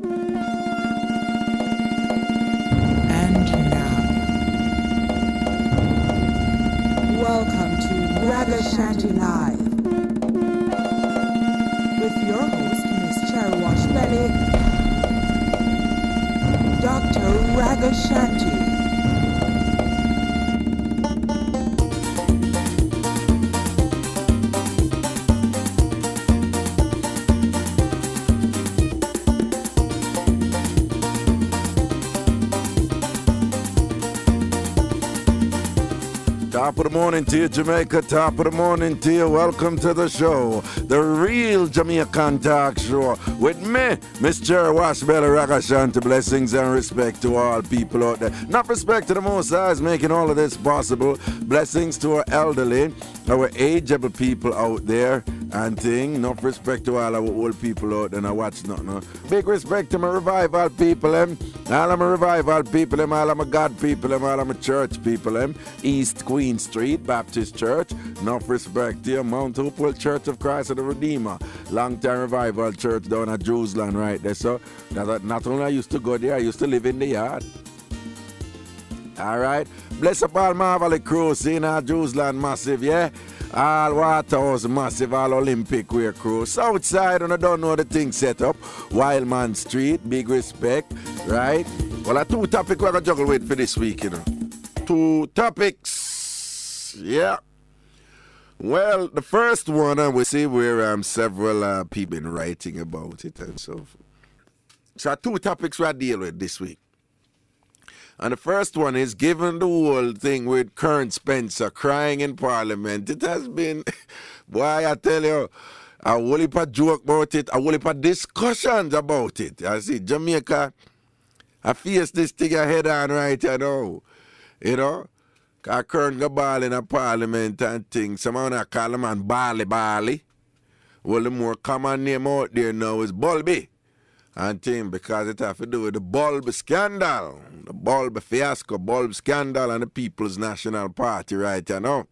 And now, welcome to Ragashanti Live with your host, Miss Cherrywash Belly, Dr. Ragashanti. Top of the morning to you, Jamaica. Top of the morning to you. Welcome to the show. The real Jamaican talk show with me, Mr. Washbelly Ragashanti. Blessings and respect to all people out there. Not respect to the Most High is making all of this possible. Blessings to our elderly, our ageable people out there and thing. Enough respect to all our old people out there and I watch nothing. Big respect to my revival people, all of my revival people, all of my God people, all of my church people, East Queen Street Baptist Church. Enough respect to Mount Hopewell Church of Christ of the Redeemer. Long-time revival church down at Jerusalem right there. So not only I used to go there, I used to live in the yard. Alright. Bless up all Marvel crew, seeing our Jerusalem massive, yeah? All Waterhouse massive, all Olympic wear crew. Southside, and I don't know the thing set up. Wildman Street, big respect, right? Well, I two topics we're going to juggle with for this week, you know. Two topics, yeah. Well, the first one, we see where several people been writing about it and so forth. So two topics we're dealing with this week. And the first one is, given the whole thing with Kern Spencer crying in Parliament, it has been, boy, I tell you, a whole heap of joke about it, a whole heap of discussions about it. I see Jamaica, I face this thing head on right now, you know. Because Kern go ball in a Parliament and things. Someone I call him man Bali. Well, the more common name out there now is Bulby. And thing, because it have to do with the bulb scandal, the bulb fiasco, bulb scandal, and the People's National Party right now.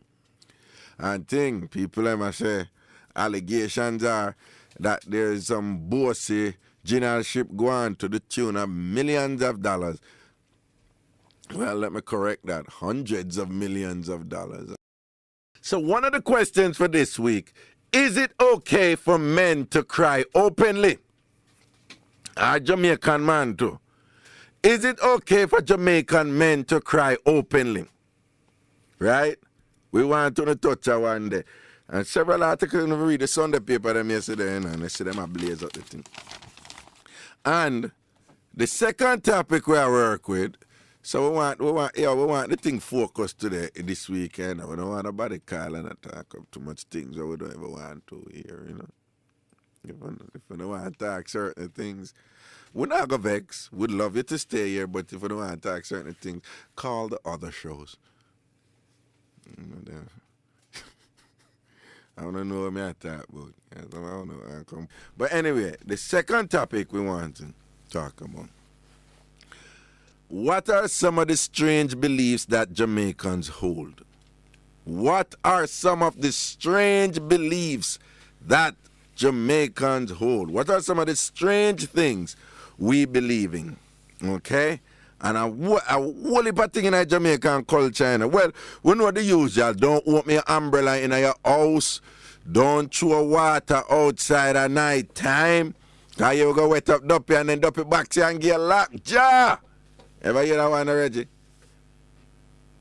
And thing, people ever say allegations are that there is some bossy generalship going to the tune of millions of dollars. Well, let me correct that, hundreds of millions of dollars. So one of the questions for this week, is it okay for men to cry openly? A Jamaican man too. Is it okay for Jamaican men to cry openly? Right? We want to touch that one day. And several articles, we read the Sunday paper them yesterday, and they see them a blaze up the thing. And the second topic we work with, so we want the thing focused today this weekend. We don't want nobody call and talk up too much things that we don't ever want to hear, you know. If we don't want to talk certain things, we're not going to vex. We'd love you to stay here, but if we don't want to talk certain things, call the other shows. I don't know what I talk about. I don't know. But anyway, the second topic we want to talk about. What are some of the strange beliefs that Jamaicans hold? What are some of the strange beliefs that Jamaicans hold? What are some of the strange things we believe in? Okay? And a whole heap of things in our Jamaican culture. Well, we know the usual. Don't open your umbrella in your house. Don't throw water outside at night time. Because you go wet up Duppy and then Duppy back to you and get locked jaw. Ever hear that one, Reggie?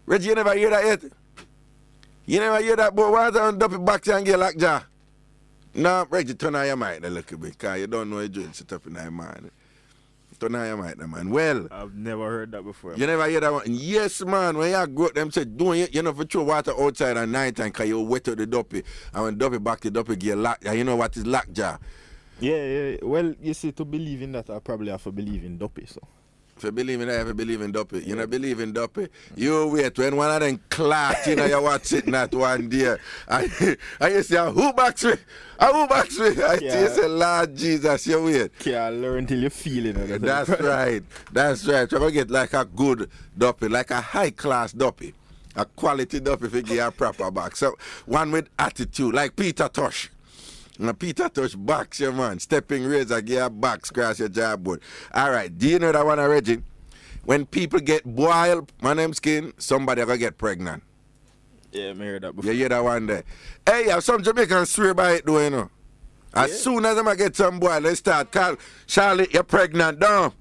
Reggie, you never hear that yet? You never hear that boy water and Duppy back to you and get locked jaw? No, Reggie, turn on your mind a little bit, because you don't know you're doing sit up in your mind. Turn on your mind, man. Well, I've never heard that before. You never hear that one? Yes, man. When you grow up, them say, you know, if you throw water outside at night time, because you wet out the Duppy, and when Duppy back, the Duppy get locked. You know what is lockjaw? Yeah. Well, you see, to believe in that, I probably have to believe in Duppy, so. If you believe in that, if you believe in Duppy. You don't believe in Duppy. You wait when one of them clock, you know, you watch it not one day. And you say, who backs me? Who backs me? You say, Lord Jesus, you wait. Can't learn till you feel it. That's right. That's right. You're going to get like a good Duppy, like a high-class Duppy. A quality Duppy if you get a proper back. So one with attitude, like Peter Tosh. Now, Peter touch box, your man. Stepping razor, give a box, cross your jawboard. All right, do you know that one already? When people get boiled on them skin, somebody gonna get pregnant. Yeah, I heard that before. You hear that one there? Hey, some Jamaicans swear by it, though, you know. As soon as them get some boy, they start call Charlie, you're pregnant, don't.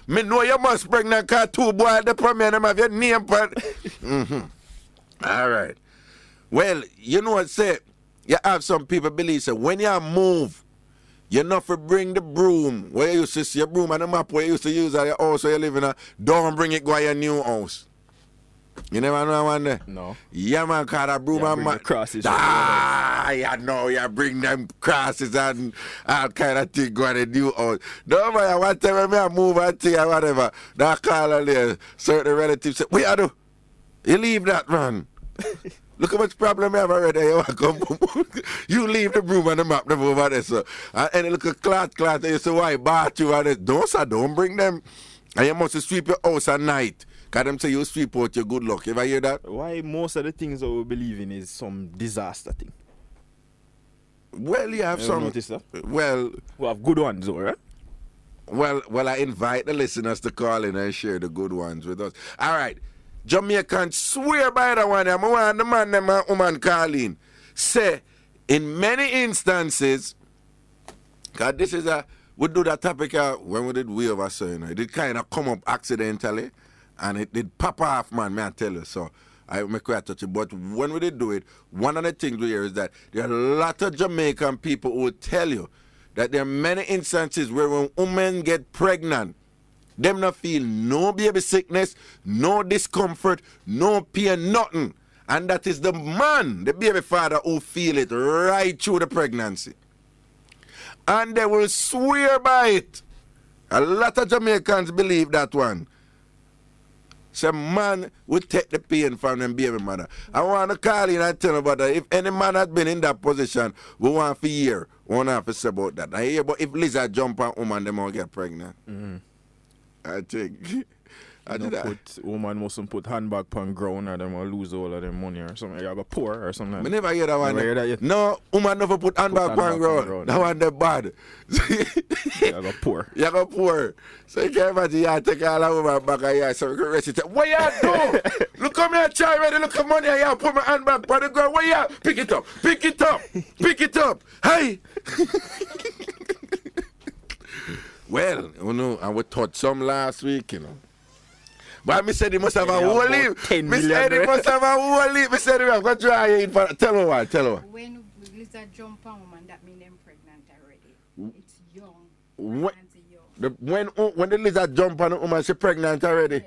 Me know you must pregnant because 2 boys, the premier them have your name, but. All right. Well, you know what say? You have some people believe that when you move, you not for bring the broom where you used to see your broom and the map where you used to use at your house where you live in. Don't bring it go to your new house. You never know one there? No. Yeah, man, call that broom and man. Crosses. You know, you bring them crosses and all kind of thing go to the new house. No, man, one time when I move and thing or whatever, that call on there, certain relatives say, what you do? You leave that, man. Look how much problem you have already. You leave the broom and the map them over there. So. And look at cloth, and you say, why, bath you and this. Don't bring them. And you must sweep your house at night. Because them say you sweep out your good luck. Ever hear that? Why most of the things that we believe in is some disaster thing? Well, you have some. Notice that? Well, we have good ones, though, right? Well, I invite the listeners to call in and share the good ones with us. All right. Jamaicans swear by that one. I want the man and my woman calling. Say, in many instances, because this is we do that topic when we did We Over So, you know, it did kind of come up accidentally, and it did pop off, man, may I tell you. So, I make quite touch it. But when we did do it, one of the things we hear is that there are a lot of Jamaican people who will tell you that there are many instances where when women get pregnant, them not feel no baby sickness, no discomfort, no pain, nothing. And that is the man, the baby father, who feel it right through the pregnancy. And they will swear by it. A lot of Jamaicans believe that one. Some man will take the pain from them baby mother. I want to call in and tell about that. If any man has been in that position, we want to hear. We want to say about that. I hear, but if lizard jump on woman, they won't get pregnant. Mm-hmm. I think. I did that. Woman mustn't put handbag on ground or them will lose all of them money or something. You go poor or something. I never hear that one. Never hear that yet? No, woman never put handbag on ground. That one they bad. You go poor. You go poor. So you can't imagine you take all that woman back and you so you can rest it. What you do? Look how me a try ready, look at money and you put my handbag on the ground. What you? Pick it up. Pick it up. Pick it up. Hey. Well, you know, and we taught some last week, you know. But I said he must have a whole leave. I said he must have a whole leave. I said I'm going to try it for. Tell her what, tell her what. When lizard jump on woman, that means them pregnant already. It's young. When the lizard jump on a woman, she's pregnant already.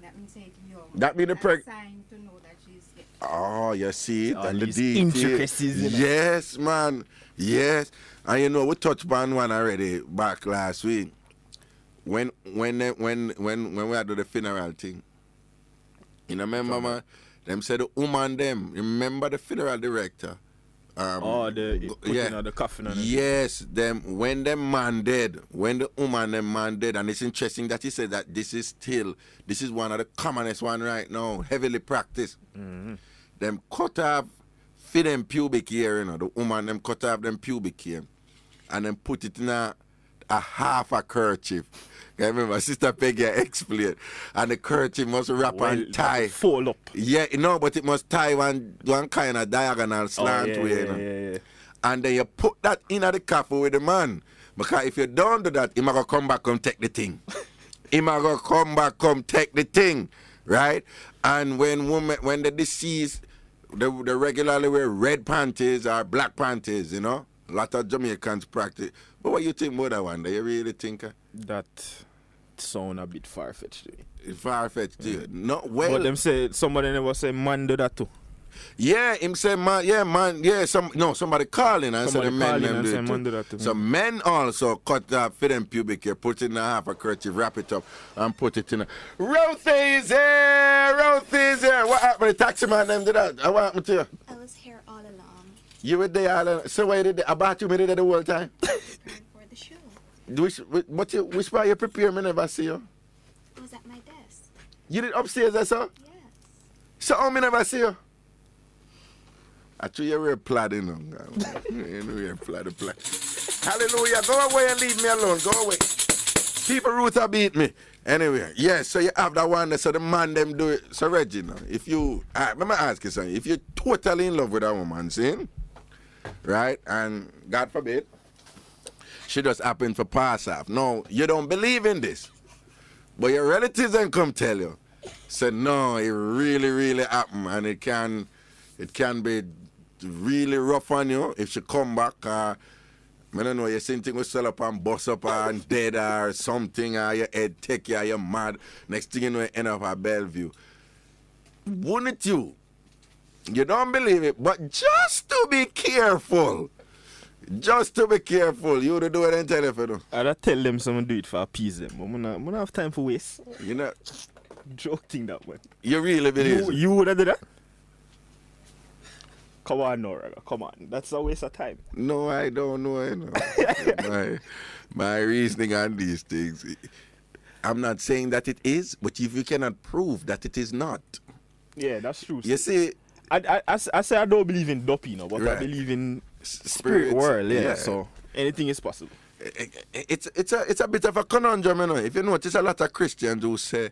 That means it's young. That means the sign to know that she's getting. Oh, you see it? All And the these detail. intricacies, you know. Yes, man. Yes. And you know, we touched upon one already back last week. When we had to do the funeral thing. You know, remember, man? Them said the woman them. Remember the funeral director? The coffin on it. Yes, when the man dead, when the woman them man dead, and it's interesting that he said that this is one of the commonest one right now, heavily practiced. Mm-hmm. Them cut off for them pubic hair, you know, the woman them cut off them pubic hair, and then put it in a half a kerchief. I remember Sister Peggy explained, and the kerchief must wrap and tie. Fold up. Yeah, no, but it must tie one kind of diagonal slant way. You know? Yeah. And then you put that in the coffin with the man. Because if you don't do that, he might go come back and take the thing. He might go come back and take the thing. Right? And when the deceased, they regularly wear red panties or black panties, you know? A lot of Jamaicans practice. But what you think about that one? Do you really think? That sound a bit far-fetched to me. Far-fetched to you? No, well. But them say, somebody never say man do that too. Yeah, him say man, somebody calling and say the men them do it too. So men also cut off for them pubic hair, put it in a half a kerchief, wrap it up, and put it in a... Ruth is here! What happened? The taxi man them did that. What happened to you? I was here all along. You were there all along. So why did I bought you there the whole time? Preparing for the show. Which part you prepare me never see you? I was at my desk. You did upstairs, I saw? Yes. So how me never see you? Actually, you wear plaid, you know. You wear plaid. Hallelujah. Go away and leave me alone. Go away. People root a beat me. Anyway, yes, so you have that one, so the man them do it. So Reggie, now, if you, let me ask you something. If you're totally in love with a woman, see, right, and God forbid, she just happened to pass off. No, you don't believe in this. But your relatives then come tell you, say, no, it really, really happened, and it can be really rough on you if she come back, I don't know, you same thing with sell up and bust up and dead or something, or your head take you, or you're mad. Next thing you know, you end up at Bellevue. Wouldn't you? You don't believe it, but just to be careful. Just to be careful. You would do it and tell you if you do. I'd tell them someone do it for appease them. But I don't have time for waste. You know. Joke thing that one. You really believe it? You would have done that? Come on, Nora. Come on. That's a waste of time. No, I don't know. You know. my reasoning on these things. I'm not saying that it is, but if you cannot prove that it is not. Yeah, that's true. You see, I say I don't believe in dopey, no, but right. I believe in spirit world. Yeah, so anything is possible. It's a bit of a conundrum, you know. If you notice, a lot of Christians who say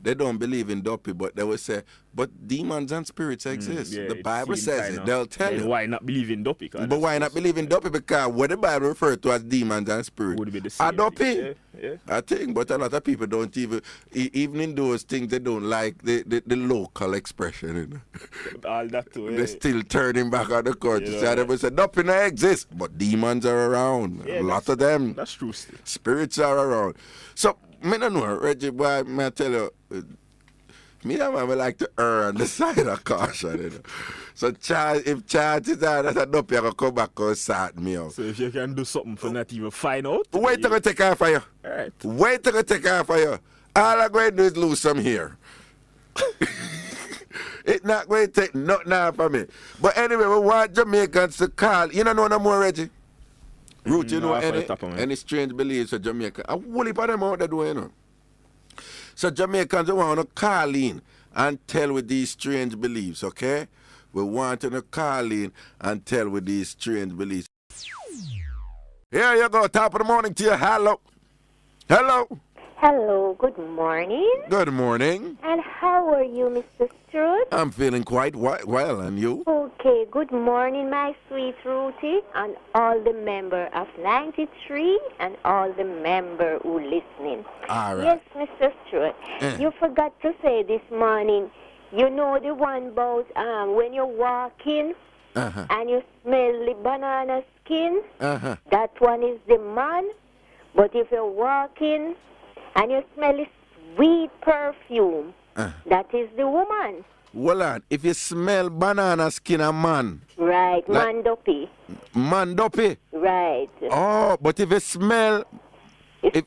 they don't believe in dopey, but they will say, but demons and spirits exist. Yeah, the Bible says it. They'll tell you. Why not believe in dopey? But why not believe in dopey? Because what the Bible refers to as demons and spirits would be the same are dopey. Yeah. I think, but a lot of people don't even in those things, they don't like the local expression. You know? All that too. They're still turning back on the court. You know, they say, dopey don't exist, but demons are around. Yeah, a lot of them. That's true still. Spirits are around. So, I don't know, Reggie, boy, may I tell you, me and man like to err on the side of caution, you know. So if chances are that a dopey I come back and sort me out. So if you can do something for not even find out. Wait till I take off for you. Alright. Wait till I take off for you. All I'm going to do is lose some hair. It's not going to take nothing off for me. But anyway, we want Jamaicans to call. You don't know no more, Reggie? Root, you know any strange beliefs of Jamaica? A whole heap of them out there doing, you know. So Jamaicans, we want to call in and tell with these strange beliefs, okay? We want to call in and tell with these strange beliefs. Here you go, top of the morning to you. Hello. Hello. Hello, good morning. Good morning. And how are you, Mr. Stewart? I'm feeling quite well, and you? Okay, good morning, my sweet Ruthie, and all the member of 93 and all the member who listening. All right. Yes, Mr. Stewart, you forgot to say this morning, you know the one about when you're walking and you smell the banana skin? That one is the man, but if you're walking and you smell a sweet perfume, that is the woman. Well, on, if you smell banana skin, a man. Right, like, mandopi. Mandopi? Right. Oh, but if you smell...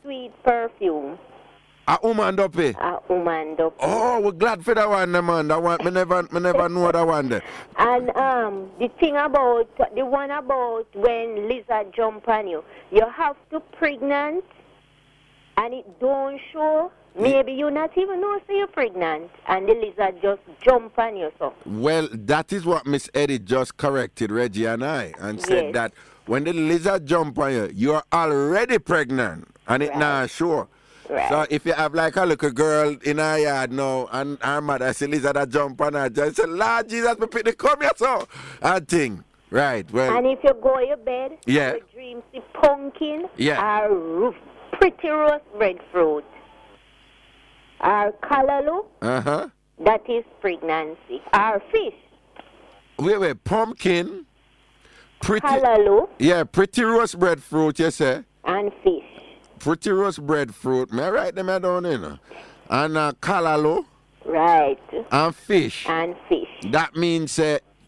sweet perfume. A woman dopi? A woman dopi. Oh, we're glad for that one, man. That one, me never know that one there. And the one about when lizard jump on you, you have to pregnant and it don't show. Maybe you not even know so you're pregnant and the lizard just jump on you. So. Well, that is what Miss Eddie just corrected Reggie and I and said that when the lizard jump on you, you're already pregnant and it not sure. Right. So if you have like a little girl in her yard now and her mother say lizard a jump on her, just say, Lord Jesus, me pick the come here so and thing. Right, well. And if you go to your bed, you dream see pumpkin or pretty roast breadfruit. Or callaloo, that is pregnancy. Or fish. Wait, pumpkin, pretty... Callaloo. Yeah, pretty roast breadfruit, you say? And fish. Pretty roast breadfruit. May I write them down, you know? And callaloo. Right. And fish. And fish. That means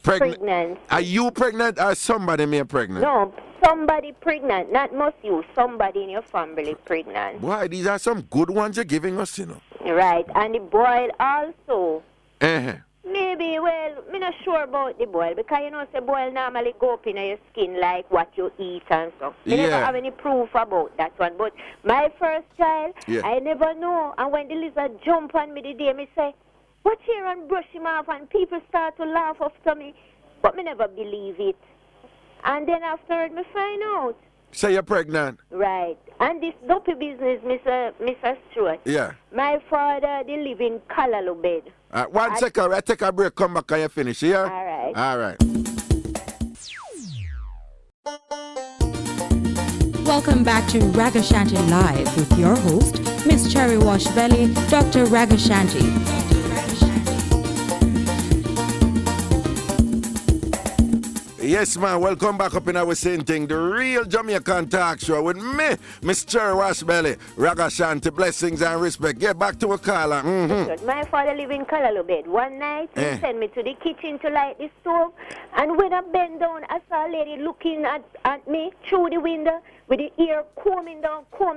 pregnant. Are you pregnant or somebody may pregnant? No, somebody pregnant. Not most you. Somebody in your family pregnant. Why, these are some good ones you're giving us, you know. Right, and the boil also. Maybe, well, I'm not sure about the boil because you know, the boil normally go up in your skin like what you eat and stuff. I never have any proof about that one. But my first child, I never know. And when the lizard jump on me the day, me say, watch here and brush him off, and people start to laugh after me. But me never believe it. And then after me find out. So you're pregnant? Right. And this dopey business, Mr. Stewart. Yeah. My father, they live in Callaloo bed. One second, I take a break, come back and you finish, yeah? All right. All right. Welcome back to Ragashanti Live with your host, Miss Cherry Wash Belly, Dr. Ragashanti. Yes, man, welcome back up in our same thing, the real Jamaican talk show with me, Miss Cherry Wash Belly, Ragashanti, blessings and respect. Get back to a caller. Mm-hmm. My father live in Callaloo bed. One night, he sent me to the kitchen to light the stove. And when I bent down, I saw a lady looking at me through the window with the ear comb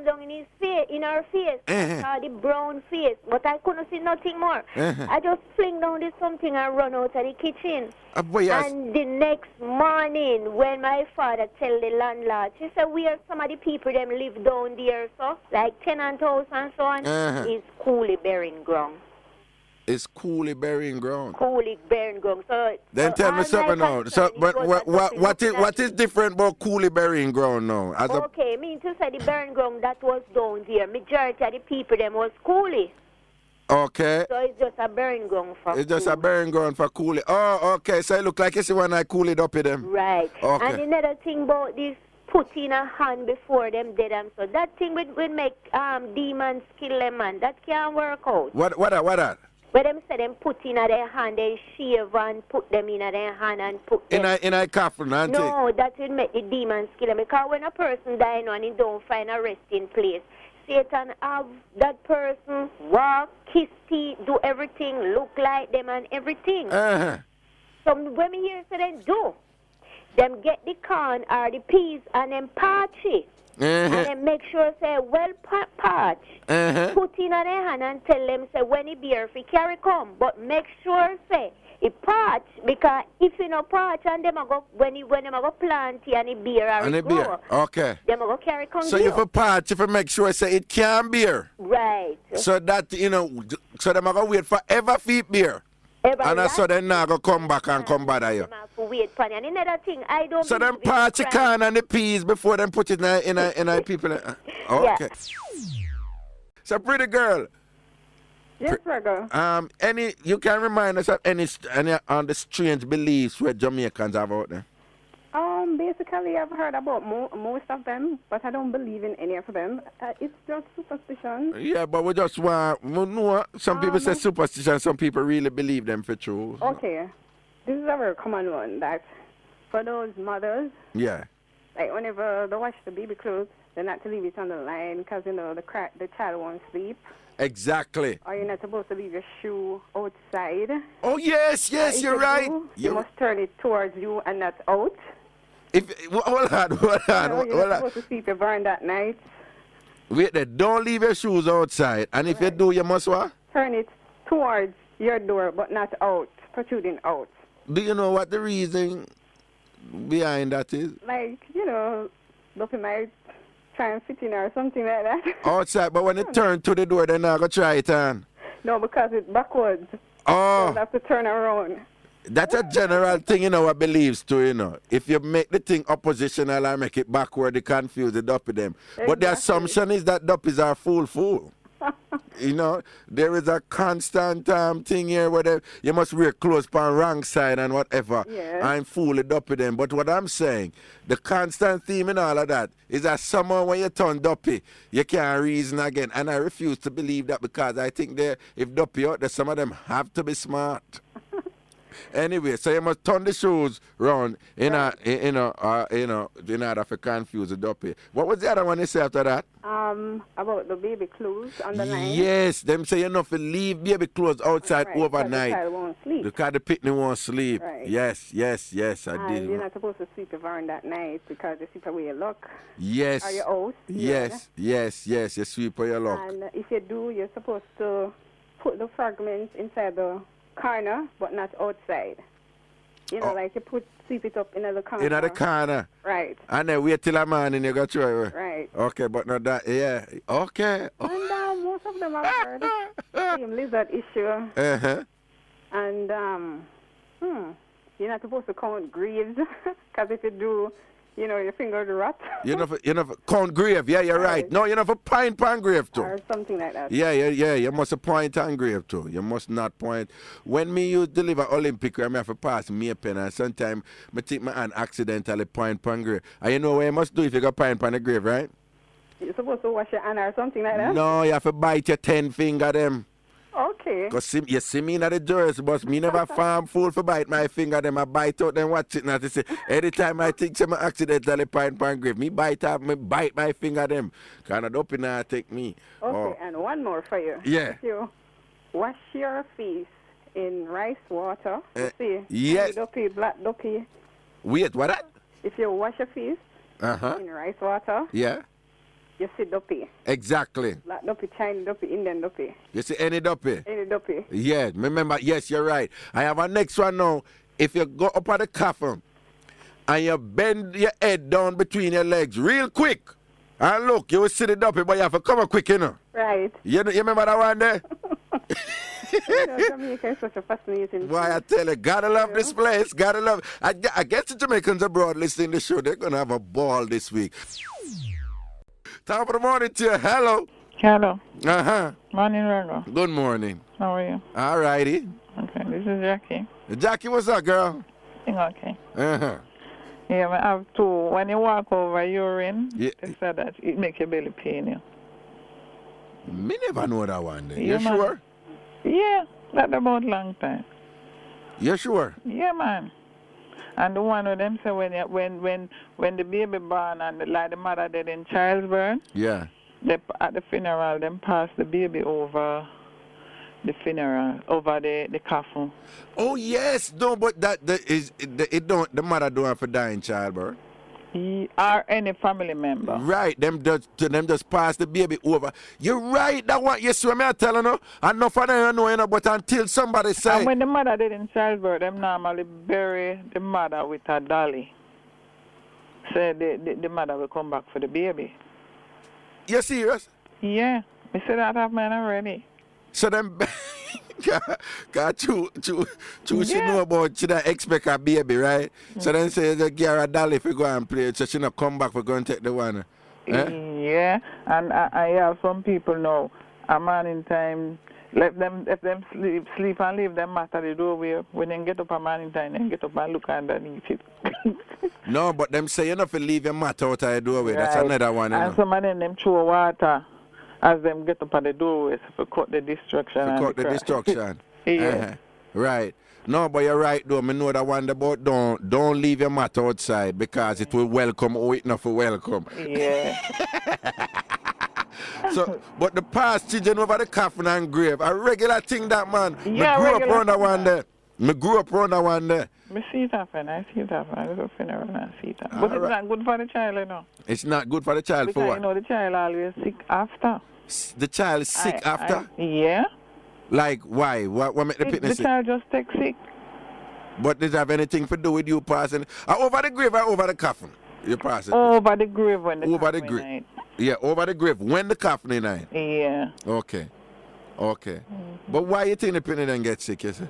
down in his face, in her face. I saw the brown face, but I couldn't see nothing more. I just fling down this something and run out of the kitchen. And the next morning, when my father tell the landlord, she said, where some of the people them live down there, so like tenant house and so on, is Cooley Burying Ground. It's Cooley Burying Ground. Cooley Burying Ground. So then tell me something now. So, but what is different about Cooley Burying Ground now? Okay, mean to say the burying ground that was down there, majority of the people them was Cooley. Okay. So it's just a burying ground for It's just a burying ground for Cooley. Oh, okay. So it look like it's the one I cool it up with them. Right. Okay. And another thing about this putting a hand before them dead and so that thing will make demons kill them, man. That can't work out. What that? But them say them put in their hand, they shave and put them in their hand and put them. In a coffin, auntie? No, that will make the demons kill them. Because when a person dies and he don't find a resting place, Satan have that person walk, kiss teeth, do everything, look like them and everything. So when we hear so them do, them get the corn or the peas and them patch it. And then make sure say well patch. Put in their hand and tell them say when he beer if he carry come. But make sure say he patch because if he no patch and them go when them go plant and he beer or and he grow, beer. Okay. them go carry come. So if a patch, if you make sure say it can beer. Right. So that so them go wait forever feet beer. And so then now go come back and come bother you. And another thing, I don't. So them patch the corn and the peas before them put it in a people. Okay. Yeah. So pretty girl. Yes, Raga. You can remind us of any on the strange beliefs where Jamaicans have out there? Basically, I've heard about most of them, but I don't believe in any of them. It's just superstition. Yeah, but we just want know. Some people say superstition, some people really believe them for true. Okay. This is a very common one that for those mothers, yeah, like whenever they wash the baby clothes, they're not to leave it on the line because, the child won't sleep. Exactly. Or you're not supposed to leave your shoe outside. Oh, yes, you're right. You must turn it towards you and not out. Hold on. You're supposed to sleep your barn that night. Wait there, don't leave your shoes outside. And if you do, you must what? Turn it towards your door, but not out, protruding out. Do you know what the reason behind that is? Like, Duppy might try and fit in or something like that. Outside, but when it turn to the door, then I go try it on. No, because it's backwards. Oh. So you have to turn around. That's a general thing in our beliefs too, If you make the thing oppositional and make it backward, they confuse the duppy them. Exactly. But the assumption is that duppies are fool. There is a constant thing here where you must wear clothes on wrong side and whatever. Yes. And fool the duppy them. But what I'm saying, the constant theme in all of that is that somehow when you turn duppy, you can't reason again. And I refuse to believe that because I think if duppy out there, some of them have to be smart. Anyway, so you must turn the shoes round in order to confuse the duppy. What was the other one you say after that? About the baby clothes on the line. Yes, them say you have to leave baby clothes outside overnight. Because the child won't sleep. Because the pitney won't sleep. Right. Yes, I did. And you're not supposed to sweep your barn that night because you sweep away your luck. Yes. Or your house. Yes, you sweep away your luck. And if you do, you're supposed to put the fragments inside the corner, but not outside. Like you sweep it up in the corner. In the corner. Right. And then wait till a morning you go through it. Right. Okay, but not that, yeah. Okay. And most of them have heard same lizard issue. Uh-huh. And you're not supposed to count graves, because if you do, your finger will rot. You know, count grave. Yeah, you're right. No, you know, for point pan grave too. Or something like that. Yeah. You must point on grave too. You must not point. When me you deliver Olympic, I have to pass me a pen, and sometimes I take my hand accidentally point pan grave. And you know what you must do if you got point pan the grave, right? You're supposed to wash your hand or something like that? No, you have to bite your 10 finger them. Okay. Because you see me in the jersey, but me never farm fool for bite my finger them. I bite out and watch it now to say, anytime I think some accidentally point pan grave, me bite my finger them. Kind of open and take me. Okay, and one more for you. Yeah. If you wash your face in rice water, you see, yes. Duppy, black duppy. Wait, what that? If you wash your face in rice water, yeah. You see duppy. Exactly. Black duppy, Chinese duppy, Indian duppy. You see any duppy? Any duppy. Yeah, remember, yes, you're right. I have a next one now. If you go up at the coffin and you bend your head down between your legs real quick, and look, you will see the duppy, but you have to come up quick, Right. You remember that one there? Jamaica is such a fascinating Why, I tell you, gotta love this place. Gotta love it. I guess the Jamaicans abroad listening to the show, they're going to have a ball this week. Top of the morning to you. Hello. Hello. Uh-huh. Morning, Rago. Good morning. How are you? All righty. Okay, this is Jackie. Jackie, what's up, girl? Okay. Uh-huh. Yeah, I have two. When you walk over urine, Yeah. they said that it makes your belly pain you. Me never know that one. Then. Yeah, You man. sure? Yeah, that's about long time. You sure? Yeah, man. And the one of them say when the baby born and the mother dead in childbirth, Yeah. at the funeral, them pass the baby over the funeral, over the coffin. Oh yes, no, but the mother don't have to die in childbirth. Or any family member. Right, them just pass the baby over. You're right, that one. Yes, what I'm telling you. And no for them know, but until somebody say. And when the mother did in childbirth, them normally bury the mother with a dolly. So the mother will come back for the baby. You serious? Yeah, I said that have man already. So them, got you she know about she don't expect a baby, right? So then say they give her a dolly if you go and play, so she not come back for go and take the one. Yeah, and I have some people now, a man in time, let them sleep and leave them at the doorway. When they get up a man in time, they get up and look underneath it. No, but them say you not to leave your mat out of the doorway. Right. That's another one. And some of them throw water as them get up at the doorway to cut the destruction. Yeah. Right. No, but you're right though. I know that one about don't leave your mat outside because it will welcome or it not for welcome. Yeah. So, but the past children over the coffin and grave, a regular thing that man. Yeah, I grew up around that one there. I grew up around that one there. I see it happen. I see it happen. I go funeral and I see it happen. But it's not good for the child, you know. It's not good for the child because, for what? You know, the child always sick after. The child is sick after? Yeah. Like, why? What make the picnic sick? The child just takes sick. But does it have anything to do with you passing? Over the grave or over the coffin? You passing? Over the grave when the over the grave. Yeah, over the grave when the coffin is night. Yeah. Okay. But why you think the picnic then get sick, you say?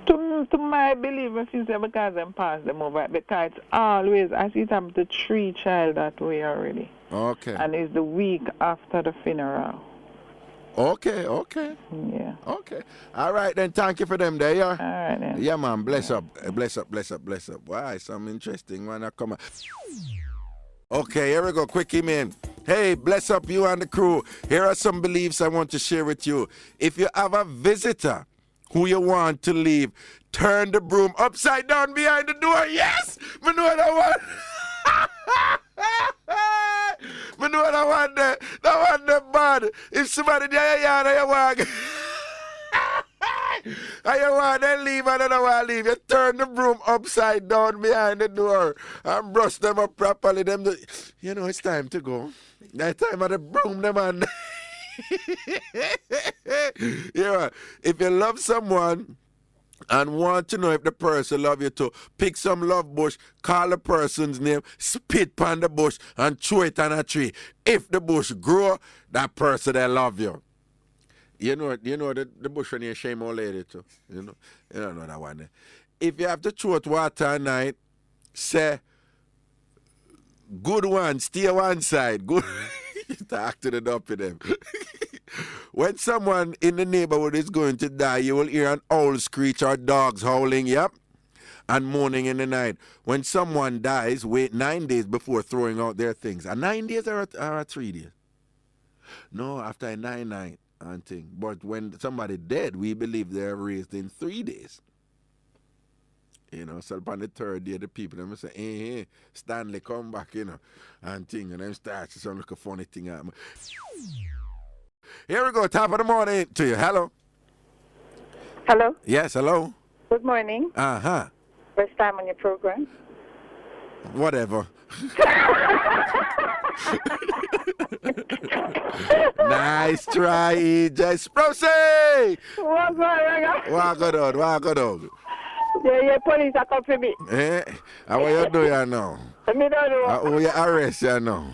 To my belief, if you say because them pass them over, because it's always, I see it happen to 3 child that way already. Okay. And it's the week after the funeral. Okay. Yeah. Okay. All right, then. Thank you for them there, yeah? All right, then. Yeah, man. Bless up. Why? Some interesting one that come up. Okay, here we go. Quickie, man. Hey, bless up you and the crew. Here are some beliefs I want to share with you. If you have a visitor who you want to leave, turn the broom upside down behind the door. Yes! I know that one. I know that one there. That one there bad. If somebody there you walk and you want to leave and another one leave, you turn the broom upside down behind the door and brush them up properly. You know it's time to go. That time of the broom them on. Yeah, if you love someone and want to know if the person love you too, pick some love bush, call the person's name, spit on the bush and throw it on a tree. If the bush grow, that person they love you. You know the bush when you shame old lady too. You know that one. if you have to throw out water at night, say, good one, stay one side. Good. Talk to the dumpy them. When someone in the neighborhood is going to die, you will hear an owl screech or dogs howling, yep, and moaning in the night. When someone dies, wait 9 days before throwing out their things. 9 days or 3 days? No, after a 9 night and thing. But when somebody dead, we believe they're raised in 3 days. You know, so upon the third day, the people them say, hey, Stanley, come back, you know, and thing, and them start to sound like a funny thing. Here we go, top of the morning to you. Hello. Hello. Yes, hello. Good morning. Uh-huh. First time on your program. Whatever. Nice try, EJ Sprousey. What's going on? Walk on. Yeah, police are coming for me. Eh? How are you doing now? I don't know. Who you arrest you now?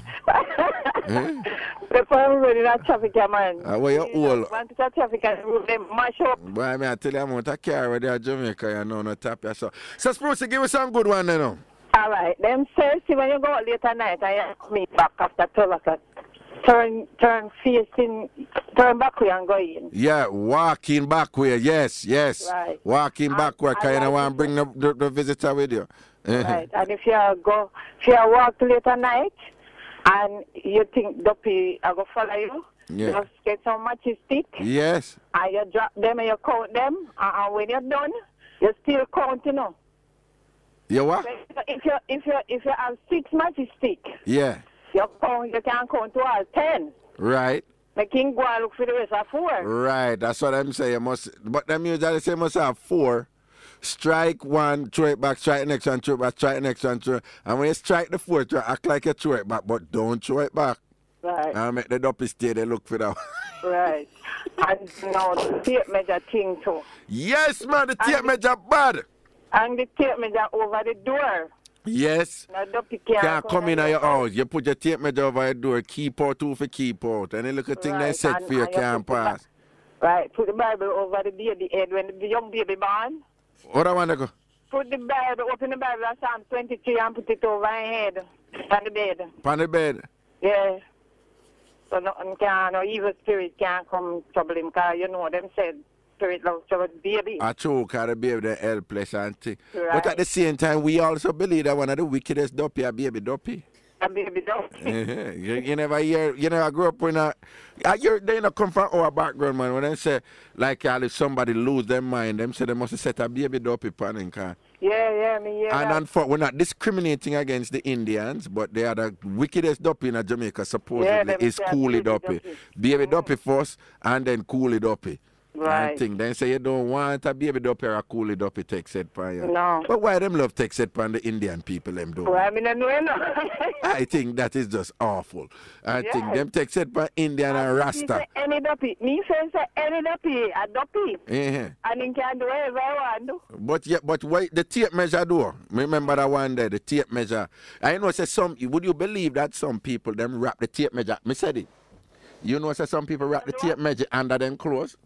Eh? The phone running that traffic, man. How are you all? Want to catch traffic and they mash up. Boy, I tell you, I'm going to carry with you Jamaica, you know, no tap you. So Sprousey, give us some good one, you know. All right. Then, sir, see, when you go out late at night, I me back after 12 o'clock. Turn back way and go in. Yeah, walking back way, yes. Right. Walking back way, because you don't want to bring the visitor with you. Right. And if you walk late at night and you think Duppy are going to follow you, just get some matches stick. Yes. And you drop them and you count them. And when you're done, you still count, you know. You what? If you have 6 matches stick. Yeah. You can count to all 10. Right. The king go and look for the rest of 4. Right, that's what I'm saying. But them usually say must have 4. Strike 1, throw it back, strike the next one, throw it back, strike the next one, throw it. And when you strike the 4th, you act like you throw it back, but don't throw it back. Right. And make the duppy stay, they look for that. Right. And now the tape measure thing too. Yes, man, the tape measure bad. And the tape measure over the door. Yes. Can't come in your house. You put your tape measure over your door, keep out, 2 for keep out. And then look at thing they set for you can't pass. Right. Put the Bible over the baby head when the young baby born. What I want to go? Put the Bible, open the Bible at Psalm 23 and put it over your head. On the bed. On the bed? Yeah. So no evil spirit can't come trouble him, because you know them said spirit loves trouble baby. I true, because the baby they helpless and thing. Right. But at the same time, we also believe that one of the wickedest duppy are baby duppy. A baby duppy. You never hear, you never grew up in a, they not come from our background, man. When they say, like, if somebody lose their mind, them say they must set a baby duppy pan in car. Yeah, And we're not discriminating against the Indians, but they are the wickedest duppy in Jamaica, supposedly, is Coolie duppy. Baby duppy first, and then Coolie duppy. Right. Then say you don't want a baby duppy or a Coolie duppy take set pan you. No. But why them love take set pan the Indian people them do? Well, I mean, I know. I think that is just awful. I think them take set pan Indian and Rasta. Any duppy. Me say any duppy, a duppy. Yeah. And he can do whatever I want to. But why the tape measure do? Remember that one there, the tape measure. I know say would you believe that some people them wrap the tape measure? Me said it. You know say some people wrap the tape measure under them clothes?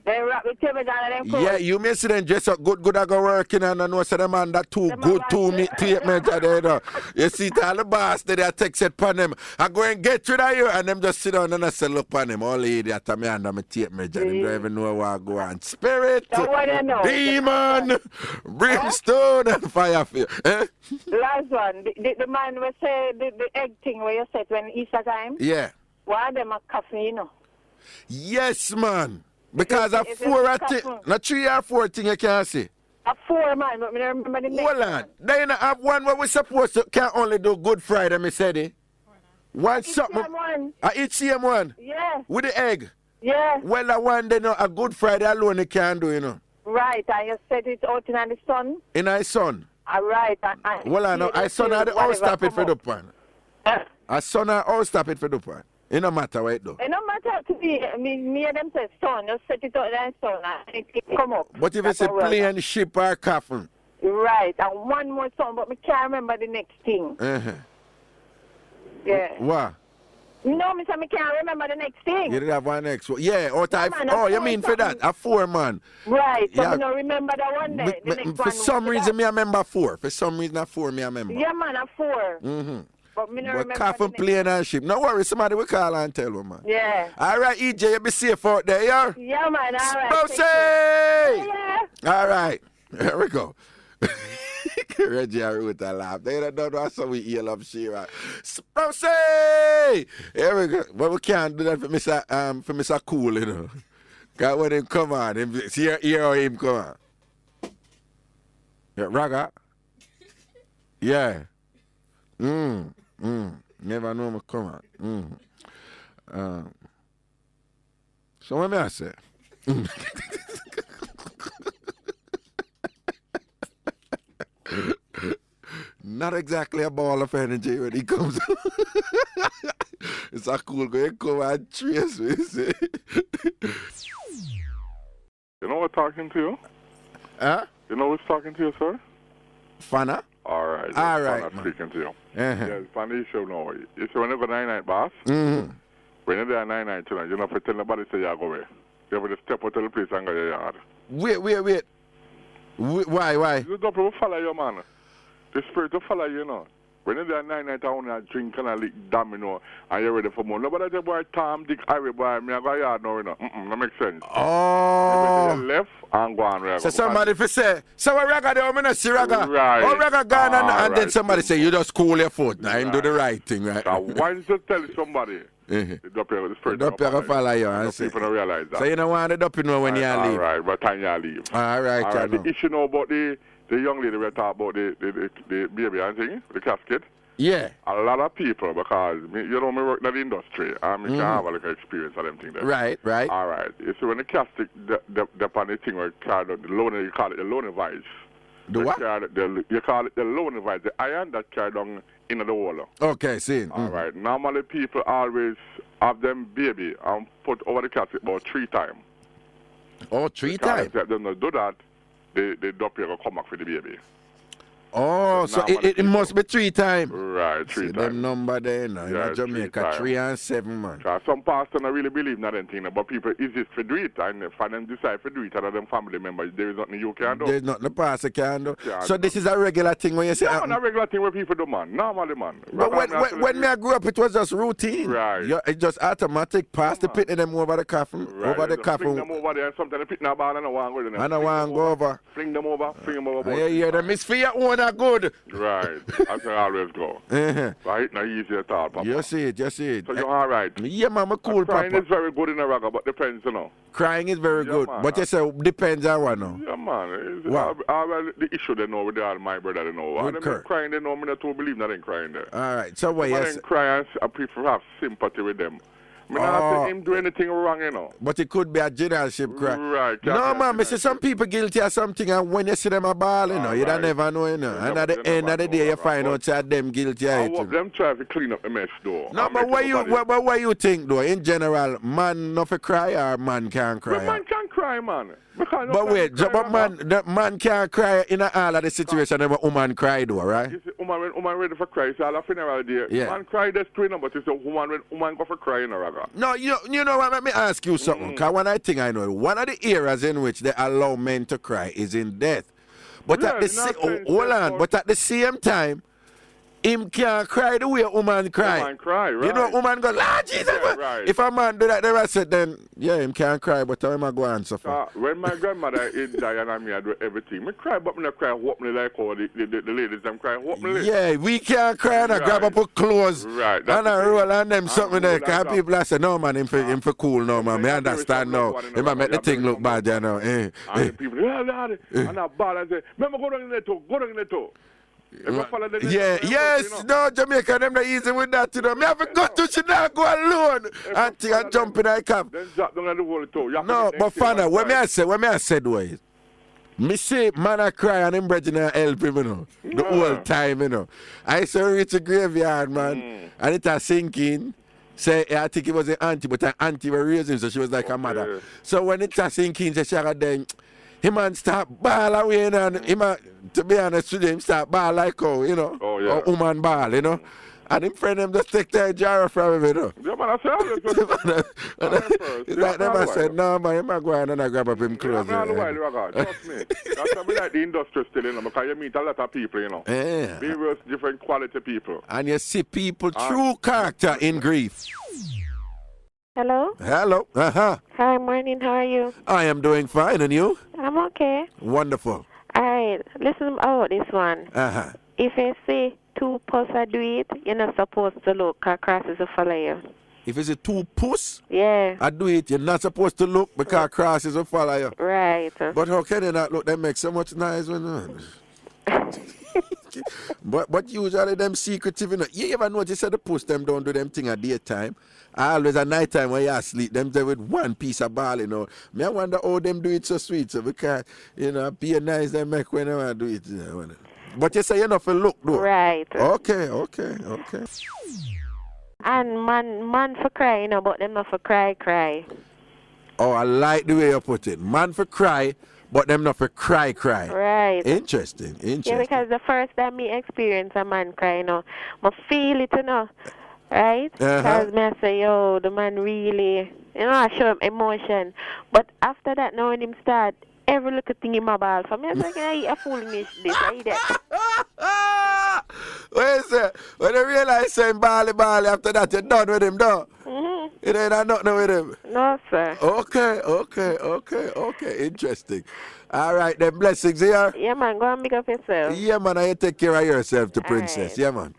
They wrap the tape measure under them clothes? Yeah, you may see them dress up good I go working and I know say them under too good tape measure there. You know. You see all the boss they take set upon them. I go and get rid of you and them just sit down and I say look upon them. All idiot me under my tape measure. Them don't even know where I go on. Spirit, demon, brimstone and fire for you. Last one, the man will say the egg thing where you said when Easter time. Yeah. Why them a coffee, you know? Yes, man. Because of 4 thing, not 3 or 4 thing you can't see. A 4, man, but I remember the next one. Hold on. They not have one where we supposed to can only do Good Friday, me said it. One something. Each same one? Yeah. With the egg? Yeah. Well, that one they know a Good Friday alone you can't do, you know. Right, and you set it out in the sun? In the sun. All right. Well, I know. I son had the all stop it for the pan. I son had all stop it for the pan. It no matter what it do. It no matter to me and them say son, just set it out in the sun and it come up. But if it's a plane, ship or coffin. Right, and one more song, but I can't remember the next thing. Uh-huh. Yeah. What? No, Mr. I can't remember the next thing. You did have one next one. Yeah, or type. man, Oh, a you four mean for that? A 4 man. Right, so Yeah. I don't remember that one there. The next For one some was reason, that. me I remember 4. For some reason, a 4 me I remember. Yeah, man, a 4. Mm-hmm. But me not But remember coffin the plane and ship. No worry, somebody will call and tell you, man. Yeah. All right, EJ, you be safe out there, yeah? Yeah, man, all right. Spousey! Yeah. All right, here we go. Reggie with a laugh. They don't know how so we yell up Shira. Spousey! Here we go. But we can't do that for Mr. Cool, you know. Because when him come on, hear how him come on. Yeah, Raga? Yeah. Never know me come on. So what may I say? Not exactly a ball of energy when he comes. It's a cool guy. Come and trace me. See? You know what's talking to you? Huh? You know who's talking to you, sir? Fana? All right. All right, Fana speaking to you. Uh-huh. Yes, Fana issue now. You see, when you go 9-9, boss, Mm-hmm. when you're there 9-9 tonight, you don't have to tell nobody say you go away. You have to step out of the place and go to your yard. Wait. Why? You don't have to follow your man. The spirit will follow you, you know. When you're there 9-9, I want to drink and I lick domino and you're ready for more. Nobody say, boy, Tom, Dick, Harry, boy, me I go yard now, you know. That makes sense. Oh. You left and go on. So somebody if say, so I Raga there, I'm not see Raga. Right. Oh, Raga gone and then right. somebody say, you just cool your foot now and do the right thing, right? Now, why you just tell somebody? The spirit The doppy will follow you. And people don't realize that. So you don't want the doppy know when you leave. All right, what time you leave. All right. The issue now about the young lady we talk about the baby and thing, the casket. Yeah. A lot of people, because you know me work in the industry and me can have a little experience of them things there. Right. All right. You see when the casket the on the thing where you call it the loan advice. The what? You call it the loan advice, the iron that carry down in the wall. Okay, see. All right. Normally people always have them baby and put over the casket about 3 times. Oh, 3 times? If they don't do that, the doctor will come back for the baby. Oh, so it must be 3 times. Right, 3 times. Them number there, you know, in Jamaica, 3 and 7, man. Some pastors don't really believe in that thing, but people easy to do it, and for them decide to do it, other than family members, there is nothing you can do. There's nothing the pastor can do. So this is a regular thing when you say... Yeah, a regular thing where people do, man. Normally, man. But when me I grew up, it was just routine. Right. It just automatic. Pass the pitting them over the coffin. Right. Over the coffin. Fling them over there, and sometimes they pick that ball and I want to go there. And I want to go over. Fling them over. Yeah, them is for your own are good. Right. That's where I always go. Right? Not easy at all, Papa. You see it. So you're all right. Yeah, man, I'm cool, Crying Papa. is very good in a ragga, but depends, you know. Crying is very good. Man. But you say, depends on what now. Yeah, man. What? The issue they know with my brother, they know. And them crying, they know me not to believe that they crying there. All right. So what, yes. When crying, I prefer to have sympathy with them. I mean, not him do anything wrong, you know. But it could be a generalship cry. Right. No, man, I say some people guilty of something, and when you see them a ball, you know, you don't never know, you know. And at the end of the day, you find out that them guilty of it. Them try to clean up the mess, though. No, but what you think, though? In general, man not for cry or man can't cry? Well, man can cry, man. But wait, man can't cry in all of the situation when woman cry, though, right? You see, woman ready for cry, so all a funeral day. Yeah. Man cry, that's true, but it's a woman go for crying, rather. No, you know what? Let me ask you something. Because one I know, one of the areas in which they allow men to cry is in death. But at the same time, him can't cry the way a woman cry. Woman cry, right. You know, woman go, Lord Jesus. Yeah, right. If a man do that, the rest of then, yeah, him can't cry, but how am I going to suffer? When my grandmother died and me, I do everything. Me cry, but me not cry, whoop me like all the ladies, them cry, whoop me. Yeah, we can't cry and I grab up her clothes. Right. And I roll on them something there. Because people I say, no, man, him for cool, no, man. Me understand now. Him I make the thing look bad, you know. And people, and I ball and say, remember, go down in the toe. Yes, no, Jamaica, them not easy with that, you know. Me have to go to China, go alone. And jump in that cap. Then drop down the whole toe. No, but Fana, what me I said was, me say, man, I cry and him brethren help him, you know. The whole time, you know. I saw reach a graveyard, man, and it was sinking. Say, I think it was an auntie, but an auntie was raising, so she was like a mother. So when it was sinking, she got then. Him and start ball away and him, to be honest with him, start ball like how, you know, a woman ball, you know. And him friend them just take that jar from him, you know. Yeah, man, I say It's like them I said, no, man, you might go and grab up him clothes. Yeah, trust me. That's why we like the industry still, you know, because you meet a lot of people, you know. Yeah. Various different quality people. And you see people true character in grief. Hello? Hello. Uh-huh. Hi, morning. How are you? I am doing fine, and you? I'm okay. Wonderful. All right. Listen about this one. Uh-huh. If you see two puss do it, you're not supposed to look, because crosses will follow you. If it's a two puss, yeah, I do it, you're not supposed to look because crosses will follow you. Right. But how can you not look? They make so much noise when but usually them secretive, you know. You ever notice that the puss them don't do them thing at daytime? Always at night time when you asleep, them there with one piece of ball, you know. Me I wonder how them do it so sweet, so because, you know, be nice they make when they want to do it. You know. But you say you're not for look though. Right. Okay. And man for cry, you know, but them not for cry. Oh, I like the way you put it. Man for cry, but them not for cry. Right. Interesting. Yeah, because the first time me experience a man cry, you know, I feel it, you know. Right? Because me I say, yo, the man really, you know, I show him emotion. But after that, now when him start, every little thing in my ball for me, I was like, I fool me this, I eat that. What is it? When you realize saying bally, after that, you're done with him, though? Mm-hmm. It ain't nothing with him? No, sir. Okay. Interesting. All right, then blessings here. Yeah, man, go and pick up yourself. Yeah, man, you take care of yourself, the princess. Right. Yeah, man.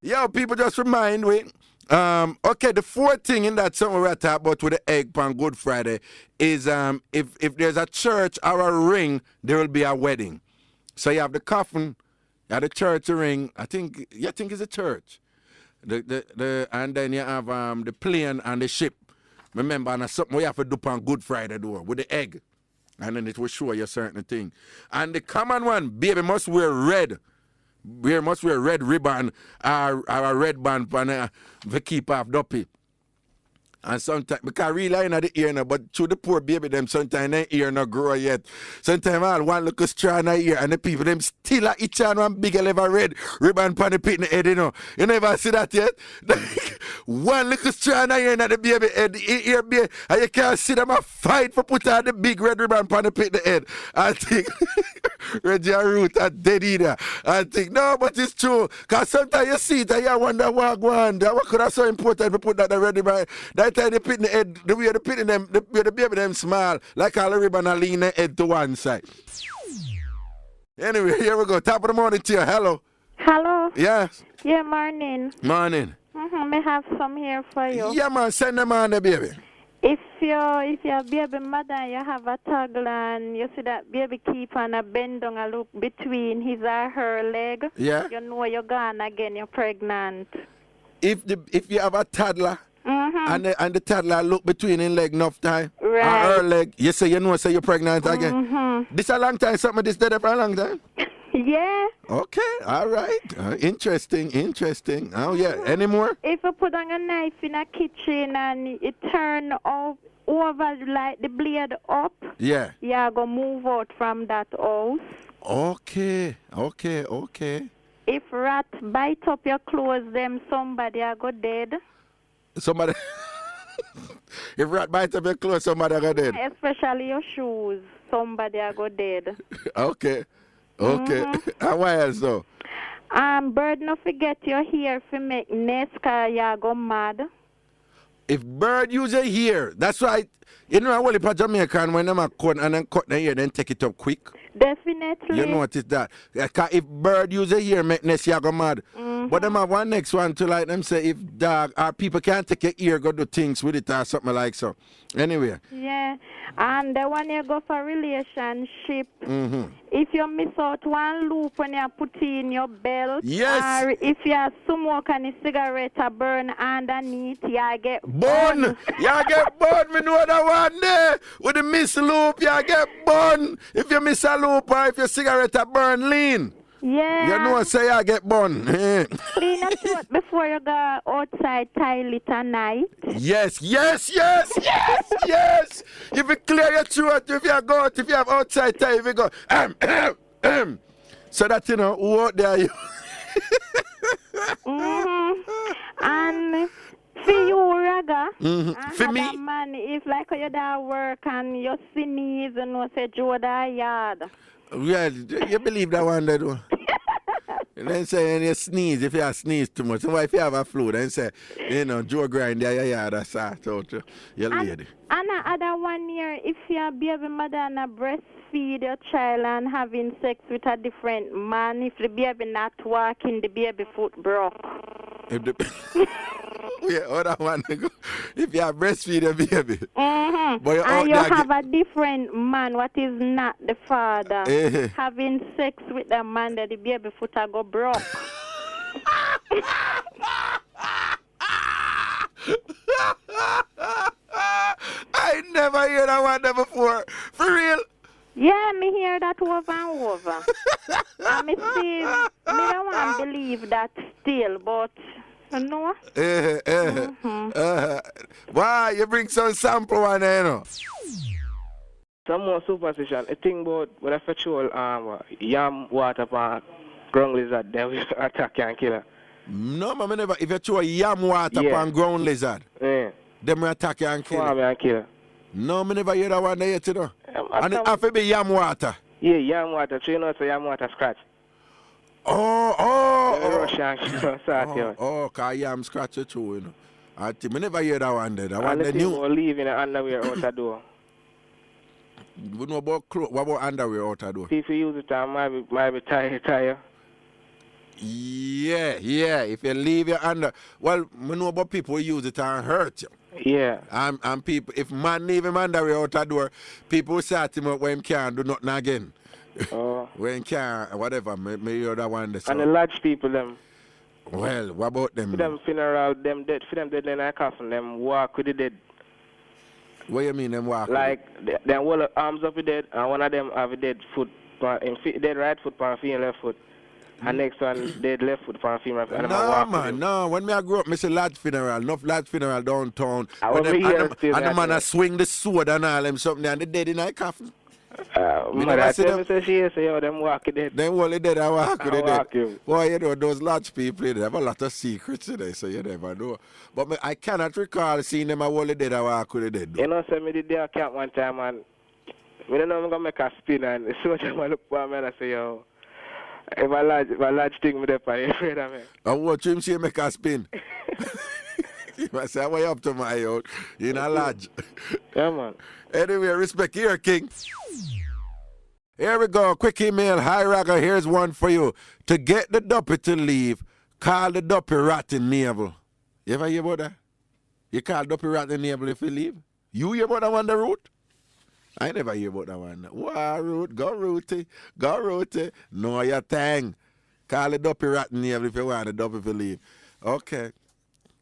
Yo, people, just remind me. Okay, the fourth thing in that song we're talking about with the egg on Good Friday is if there's a church or a ring, there will be a wedding. So you have the coffin, you have the church, a ring. I think it's a church. And then you have the plane and the ship. Remember, and something we have to do on Good Friday though, with the egg. And then it will show you a certain thing. And the common one, baby must wear red. We must wear red ribbon or a red band to keep off duppy. And sometimes, because really in the ear now, but to the poor baby, them sometimes their ear not grow yet. Sometimes all one look a straw in the ear and the people, them still at each other one big ever red ribbon pan the pit in the head, you know. You never see that yet? One little straw in the ear and the baby head, the ear baby, and you can't see them a fight for put out the big red ribbon pan the pit in the head. I think Reggie Root are dead either. I think, no, but it's true. Because sometimes you see it and you wonder what going on. What could have so important to put that the red ribbon? That time they put in the head, the way they put in them, the baby them small, like all the ribbon and lean the head to one side. Anyway, here we go. Top of the morning to you. Hello. Hello. Yes. Yeah, morning. Morning. I have some here for you. Yeah, man, send them on the baby. If your baby mother, you have a toggle and you see that baby keep on a bend down a look between his or her leg, yeah, you know you're gone again, you're pregnant. If you have a toddler, and the toddler look between his leg enough time, right, or her leg, you say you're pregnant again. This a long time, something this dead for a long time? Yeah. Okay, all right. Interesting. Oh, yeah. Any more? If you put on a knife in a kitchen and it turn over like the blade up, yeah, you're going to move out from that house. Okay. If rat bite up your clothes, then somebody are go dead. Somebody... If rat bite up your clothes, somebody are go dead. Especially your shoes, somebody are go dead. Okay. And why else though? Bird not forget your hair for make nest cause you go mad. If bird use your hair, that's why you know I for Jamaican when them cut and then cut the hair then take it up quick. Definitely. You notice that. Cause if bird use your hair make nest you go mad. But them have one next one to like them say if dog or people can't take your ear go do things with it or something like so. Anyway. Yeah. And the one you go for relationship, if you miss out one loop when you put in your belt, yes, or if you smoke and a cigarette burn underneath, you get burn. You get burn. Me know that one there. With the miss loop, you get burn. If you miss a loop or if your cigarette burn lean. Yeah. You know, say I get bun. Clean your throat before you go outside toilet at night. Yes. If you clear your throat, if you go out, if you have outside toilet, if you go, so that you know, who out there you? And for you, Raga, For me? that man, if like you da work and you sneeze and you say Joe da yard. Yeah, you believe that one that one? And then say when you sneeze, if you sneeze too much, so if you have a flu, then say, Joe grind there, yeah, that's out your lady. And other 1 year, if your baby mother and a breastfeed your child and having sex with a different man, if the baby not walking, the baby foot broke. If the yeah, other one go. If you have breastfeed your baby. But and you have a different man, what is not the father, having sex with the man that the baby foot a go broke. I never heard that one there before. For real? Yeah, me hear that over and over. And me see, me don't want to believe that still, but you know. Why you bring some sample one there, Some more superstition. A thing about when I fetchual yam water for ground lizard, they will attack and kill her. No, man, never. If you throw yam water upon ground lizard, them will attack you and kill you. No, I never hear that one there yet, you know. And it have to be yam water. Yeah, yam water. So you know, so yam water scratch. Cause yam scratch it too, you know. I think I never hear that one there. That one the new. Leave in the underwear out the door. We know about clothes. What about underwear out the door? If you use it, might be tire. Yeah. If you leave your well, we know about people who use it and hurt you. Yeah. And people, if man leave him underwear out the door, people start him up when he can't do nothing again. When he can't, whatever, may hear that one. And the large people, them. Well, what about them? For them funeral, them dead. For them dead in a coffin, them walk with the dead. What you mean them walk? Like, them hold arms up the dead, and one of them have a dead foot, dead right foot, and female left foot. And next one, dead left foot, and female left foot. No. When I grew up, I see large funeral, enough large funeral downtown. And the man swing the sword and all them something, and the dead in a coffin. Mother tell me say she say, yo, them walk dead. Them only dead and walk with the dead. Boy, you know, those large people, they have a lot of secrets today, so you never know. But I cannot recall seeing them only dead and walk with the dead. You know, so me did there camp one time, and I don't know if I'm going to make a spin, and the soldier man look for me and I say, yo, if a large thing with the fire, afraid of me. And what him say make a spin? He must say, what you up to my out? You in a lodge. Yeah, man. Anyway, respect here, King. Here we go. Quick email. Hi, Raga. Here's one for you. To get the duppy to leave, call the duppy rotten navel. You ever hear about that? You call duppy rotten navel if you leave? You hear about that one, the route? I never hear about that one. Wow, route. Go route. Go route. Know your thing. Call the duppy rotten navel if you want the duppy to leave. Okay.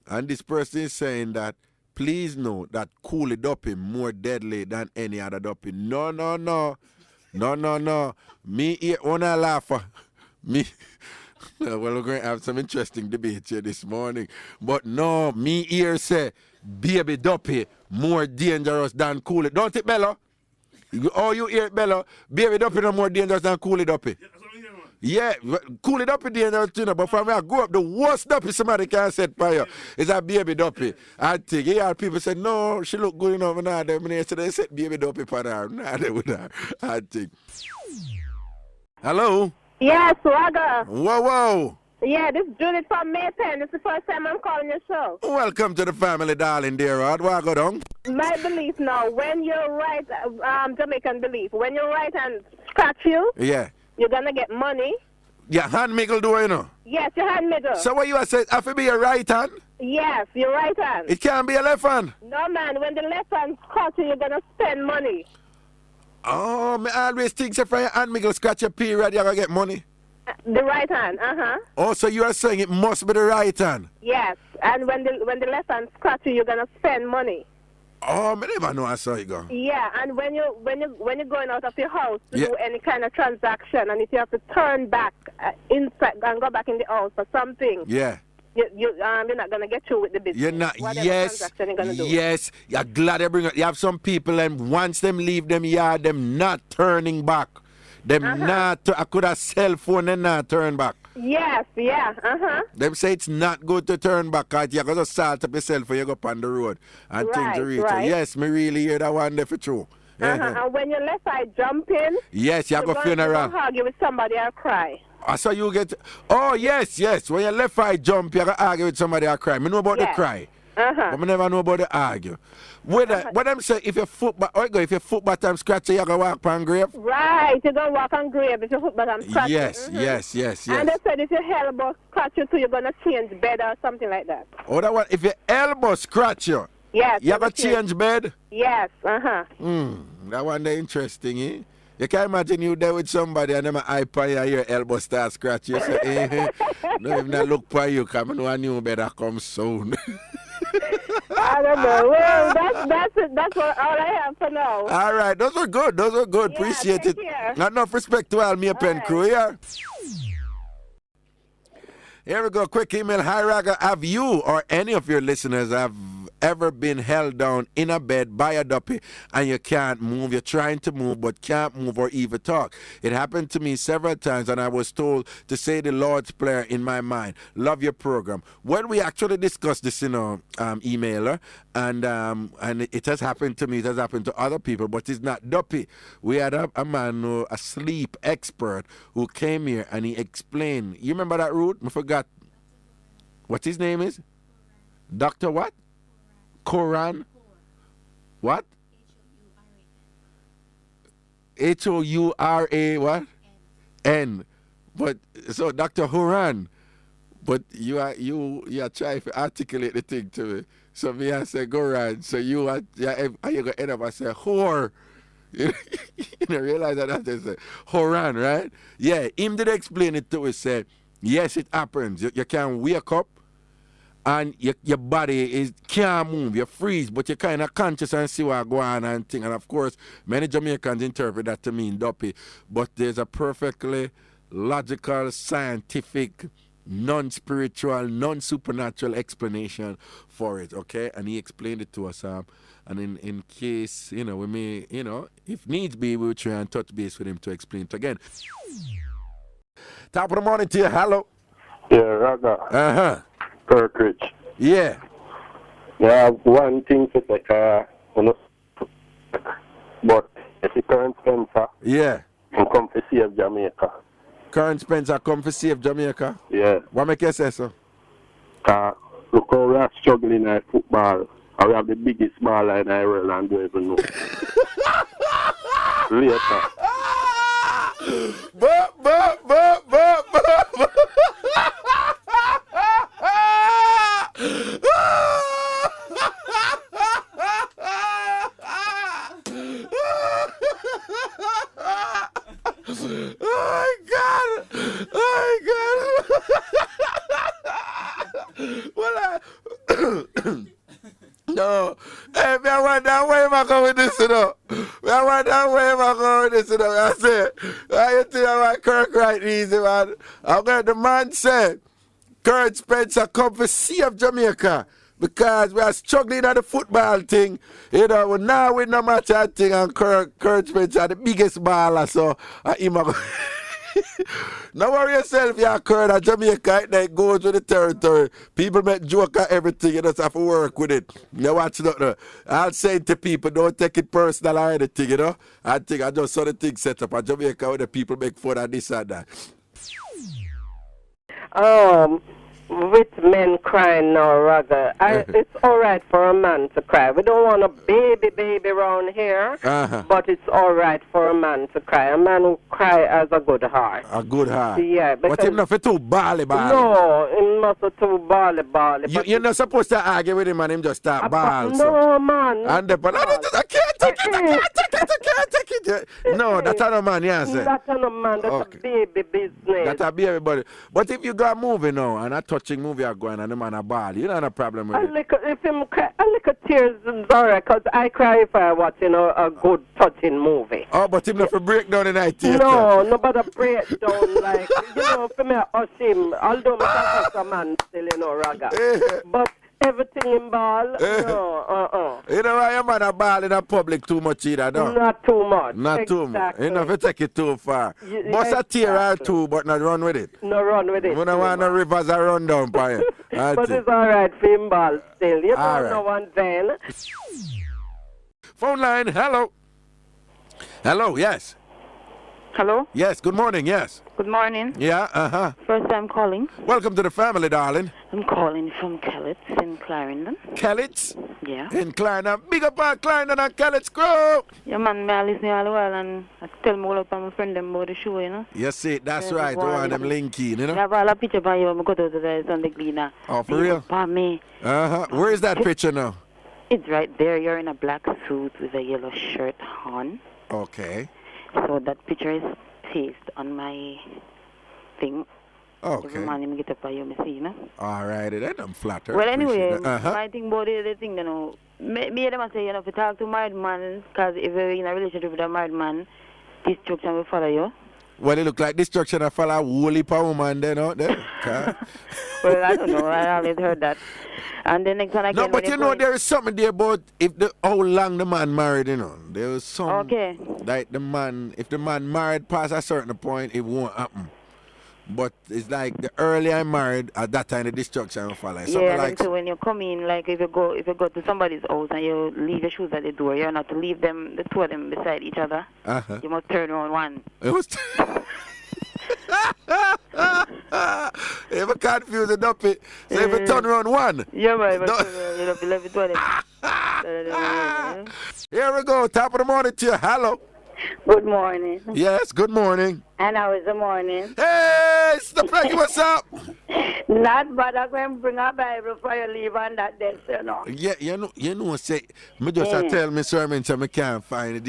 And this person is saying that please know that coolie duppy more deadly than any other duppy. No. Me here on a laugher. Me. Well, we're going to have some interesting debate here this morning. But no, me here say baby duppy more dangerous than coolie. Don't it, Bello? Oh, you hear it, Bello? Baby duppy no more dangerous than coolie duppy. Yeah, coolie duppy dangerous too, but from where I grew up, the worst duppy somebody can set fire is a baby duppy. I think, yeah, people say, no, she look good enough, and so they said baby duppy for her. Nah, they would have. I think. Hello? Yes, Raga. Whoa. Yeah, this is Judith from Maypen. This is the first time I'm calling your show. Welcome to the family, darling, dear Rod. What go down? My belief now, when you're right, Jamaican belief, when you're right and scratch you, yeah, you're going to get money. Yeah, hand middle do you know? Yes, your hand middle. So what you are saying, have to be your right hand? Yes, your right hand. It can't be a left hand? No, man, when the left hand scratch you, you're going to spend money. Oh, I always think if your hand middle scratch your period, you're going to get money. The right hand, Oh, so you are saying it must be the right hand? Yes, and when the left hand scratch you, you're gonna spend money. Oh, I never know I saw you go. Yeah, and when you're going out of your house to do any kind of transaction, and if you have to turn back inside and go back in the house for something, you're not gonna get through with the business. You're not. Whatever transaction you're gonna do. Yes. You're glad they bring it. You have some people, and once them leave them yard, them not turning back. them not, I could have cell phone and not turn back. Yes, yeah, Them say it's not good to turn back because you're going to start up yourself when you go up on the road and things to reach you. Yes, me really hear that one there for true. And when your left eye jump in, yes, you go funeral. You argue with somebody or cry. So you get, oh yes, when your left eye jump, you go argue with somebody or cry. Me know about the cry. But I never know about the argue. What them say, if your foot bottom scratch, you go walk on grave? Right, you don't walk on grave if your foot bottom scratch. Yes. And they said if your elbow scratch you too, you're going to change bed or something like that. Oh, that one, if your elbow scratch you, yes, you going to change bed? Yes, That one they interesting, eh? You can imagine you there with somebody and them eye on you, your elbow start scratch you. Say, no, if not look for you, come on, new better come soon. I don't know. Well, that's it. That's all I have for now. All right, those were good. Yeah, appreciate it. care. Not enough respect to all me a pen crew here. Here we go. Quick email. Hi, Raga. Have you or any of your listeners have ever been held down in a bed by a duppy and you can't move? You're trying to move but can't move or even talk. It happened to me several times and I was told to say the Lord's Prayer in my mind. Love your program. Well, we actually discussed this in our emailer and it has happened to me. It has happened to other people, but it's not duppy. We had a man, a sleep expert who came here and he explained. You remember that route? I forgot what his name is. Dr. what? Koran. What? Houra what? N. But so Dr. Horan. But you are trying to articulate the thing to me. So me I say Goran. So you are you gonna end up I say whore. You know, realize that is a Horan, right? Yeah, him did explain it to us, said, yes, it happens. You can wake up and your body can't move, you freeze, but you're kind of conscious and see what's going on and thing. And of course, many Jamaicans interpret that to mean duppy, but there's a perfectly logical, scientific, non-spiritual, non-supernatural explanation for it, okay? And he explained it to us, and in case, we may, if needs be, we'll try and touch base with him to explain it again. Top of the morning to you, hello. Yeah, Raga. Kirkridge. Yeah. Yeah, one thing to take but if the current Spencer. Yeah. And come to save Jamaica. Current Spencer come to save Jamaica? Yeah. What make you say so? Look how we are struggling at football. And we have the biggest ball in Ireland and don't even know. Later. But. Oh my God. Well, no. Hey, me I wonder where am I going with this, I wonder where am I going with this, I said, you think about Kirk right easy, man. I'm going the man said, Kurt Spencer come for save Jamaica because we are struggling at the football thing. Now we no match that thing and Kurt Spencer the biggest baller, so Don't worry yourself, you're Kurt at Jamaica, it goes with the territory. People make joke at everything, you just have to work with it. You watch that. I'll say to people, don't take it personal or anything, I think I just saw the thing set up at Jamaica where the people make fun of this and that. With men crying now, rather, it's all right for a man to cry. We don't want a baby around here, but it's all right for a man to cry. A man who cry has a good heart. A good heart. Yeah, but him not for too bally. No, him not for too bally. You're not supposed to argue with him and him just start balls. No, man. And I can't take it. No, that's not a man, yes. That's not a man, that's a baby business. That's a baby, but if you got moving now and a touching movie are going and the man a ball, you don't have a problem with it. If him cry, a little tears is alright, because I cry if I watch a good touching movie. Oh, but him not for break down in night. No, nobody break down like, for me, hush him, although I'm a man still, Raga. But everything in ball, no, You don't want your man a ball in a public too much either, no? Not too much. Not too much. Enough to take it too far. Bust a tear or two, but not run with it. No run with it. We don't want no rivers a run down for you. But it's all right for him ball still. You All don't know one then. Phone line, hello. Hello, yes. Hello? Yes, good morning, yes. Good morning. Yeah, First time calling. Welcome to the family, darling. I'm calling from Kellett in Clarendon. Kellett? Yeah. In Clarendon. Big up on Clarendon and Kellett's crew. Yeah, man, I listen all the while and I tell me all about my friend them about the show, you know. You see, that's right. I want them link in, you know. I have all a picture of you. I go to the Sunday cleaner. Oh, for real? For me. Where is that picture now? It's right there. You're in a black suit with a yellow shirt on. Okay. So that picture is pasted on my thing. Okay. Every morning I get up and you see, you know. All right, then I'm flattered. Well, anyway, Uh-huh. my thing about the thing, you know, me them say, you know, if you talk to married man, because if you're in a relationship with a married man, destruction will follow you. Well, it look like destruction I follow a whole heap of woman then out there. Well, I don't know. I always heard that. And the next one again. No, but you know, there is something there about how long the man married, you know. There was some. Okay. Like if the man married past a certain point, it won't happen. But it's like the earlier I married, at that time the destruction will follow. Yeah, like, so when you come in, like if you go to somebody's house and you leave your shoes at the door, you're not to leave them, the two of them beside each other. Uh-huh. You must turn on one. It was. Ever confused it up? So if you turn around one. Yeah, man. You love it one. Here we go. Top of the morning to you. Hello. Good morning. Yes, good morning. And how is the morning? Hey, Stop Frankie, what's up? Not bad. I'm going to bring a Bible for you leave on that desk, you know. Yeah, you know, say, me just tell me sermon so I can't find it.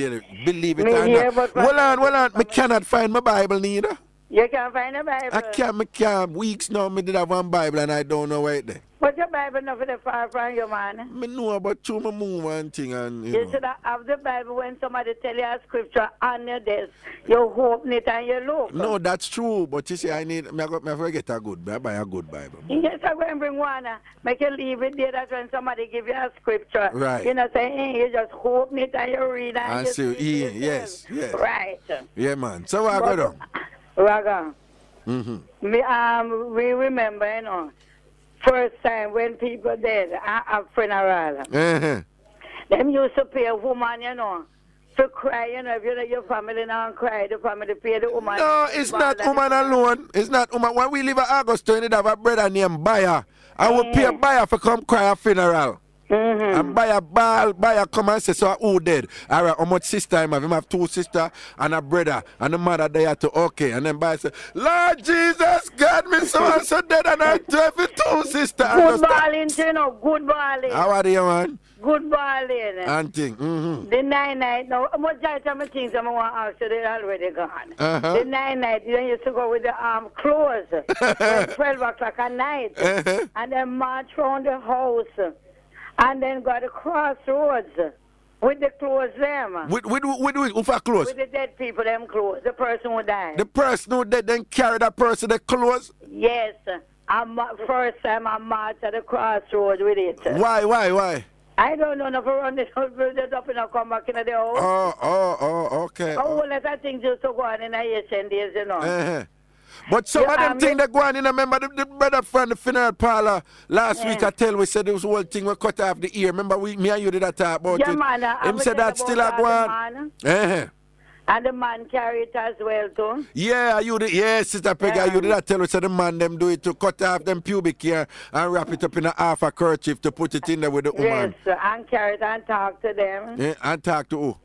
Believe it Me or here, not. but Hold on. Me cannot find my Bible neither. You can't find a Bible? I can't. Weeks now, me did have one Bible and I don't know where it is. But your Bible not for the far from you, man. Me know about you, me move one thing and, You you know. should have the Bible when somebody tell you a scripture on your desk. You open it and you look. No, that's true. But you see, me forget a good Bible. I buy a good Bible. Yes, I'm going to bring one. Make you leave it there. That's when somebody give you a scripture. Right. You know, say, you just open it and you read and I you see. Yes. Right. Yeah, man. So I go down. Raga. Mm-hmm. We remember, you know, first time when people dead at funeral. Uh-huh. Them used to pay a woman, you know, to cry, you know, if you know your family now cry, the family pay the woman. No, it's not woman alone. It's not woman. When we live at Augusta, we have a brother named Bayer. I will pay a Bayer for come cry at funeral. Mm-hmm. And Bayer come and say, so who dead? All right, how much sister I have? Him have two sisters and a brother. And the mother there to okay. And then Bayer say, Lord Jesus, God, me so and so dead and I have two sisters. Good balling, you know, good balling. How are you, man? Good balling. And thing. Mm-hmm. The night, now, much of my things I want to ask you, they're already gone. Uh-huh. The night, you used to go with the clothes. When 12 o'clock at night. Uh-huh. And then march around the house. And then go to crossroads with the clothes them. With for clothes? With the dead people, them clothes. The person who died. The person who dead then carry that person the clothes? Yes. First time I marched at the crossroads with it. Why? I don't know if I run this up and I come back in the house. Oh, okay. Oh, well, I think just to go on in the Asian days, you know. Uh-huh. But some of them things that go on in, remember the brother from the funeral parlor last week I tell we said there was whole thing we cut off the ear. Remember me and you did that talk about it? Man, him said that still a go on. Uh-huh. And the man carry it as well too. Yeah, Sister Peggy, you did that tell us that the man them do it to cut off them pubic hair and wrap it up in a half a kerchief to put it in there with the woman. Yes, and carry it and talk to them. Yeah, and talk to who?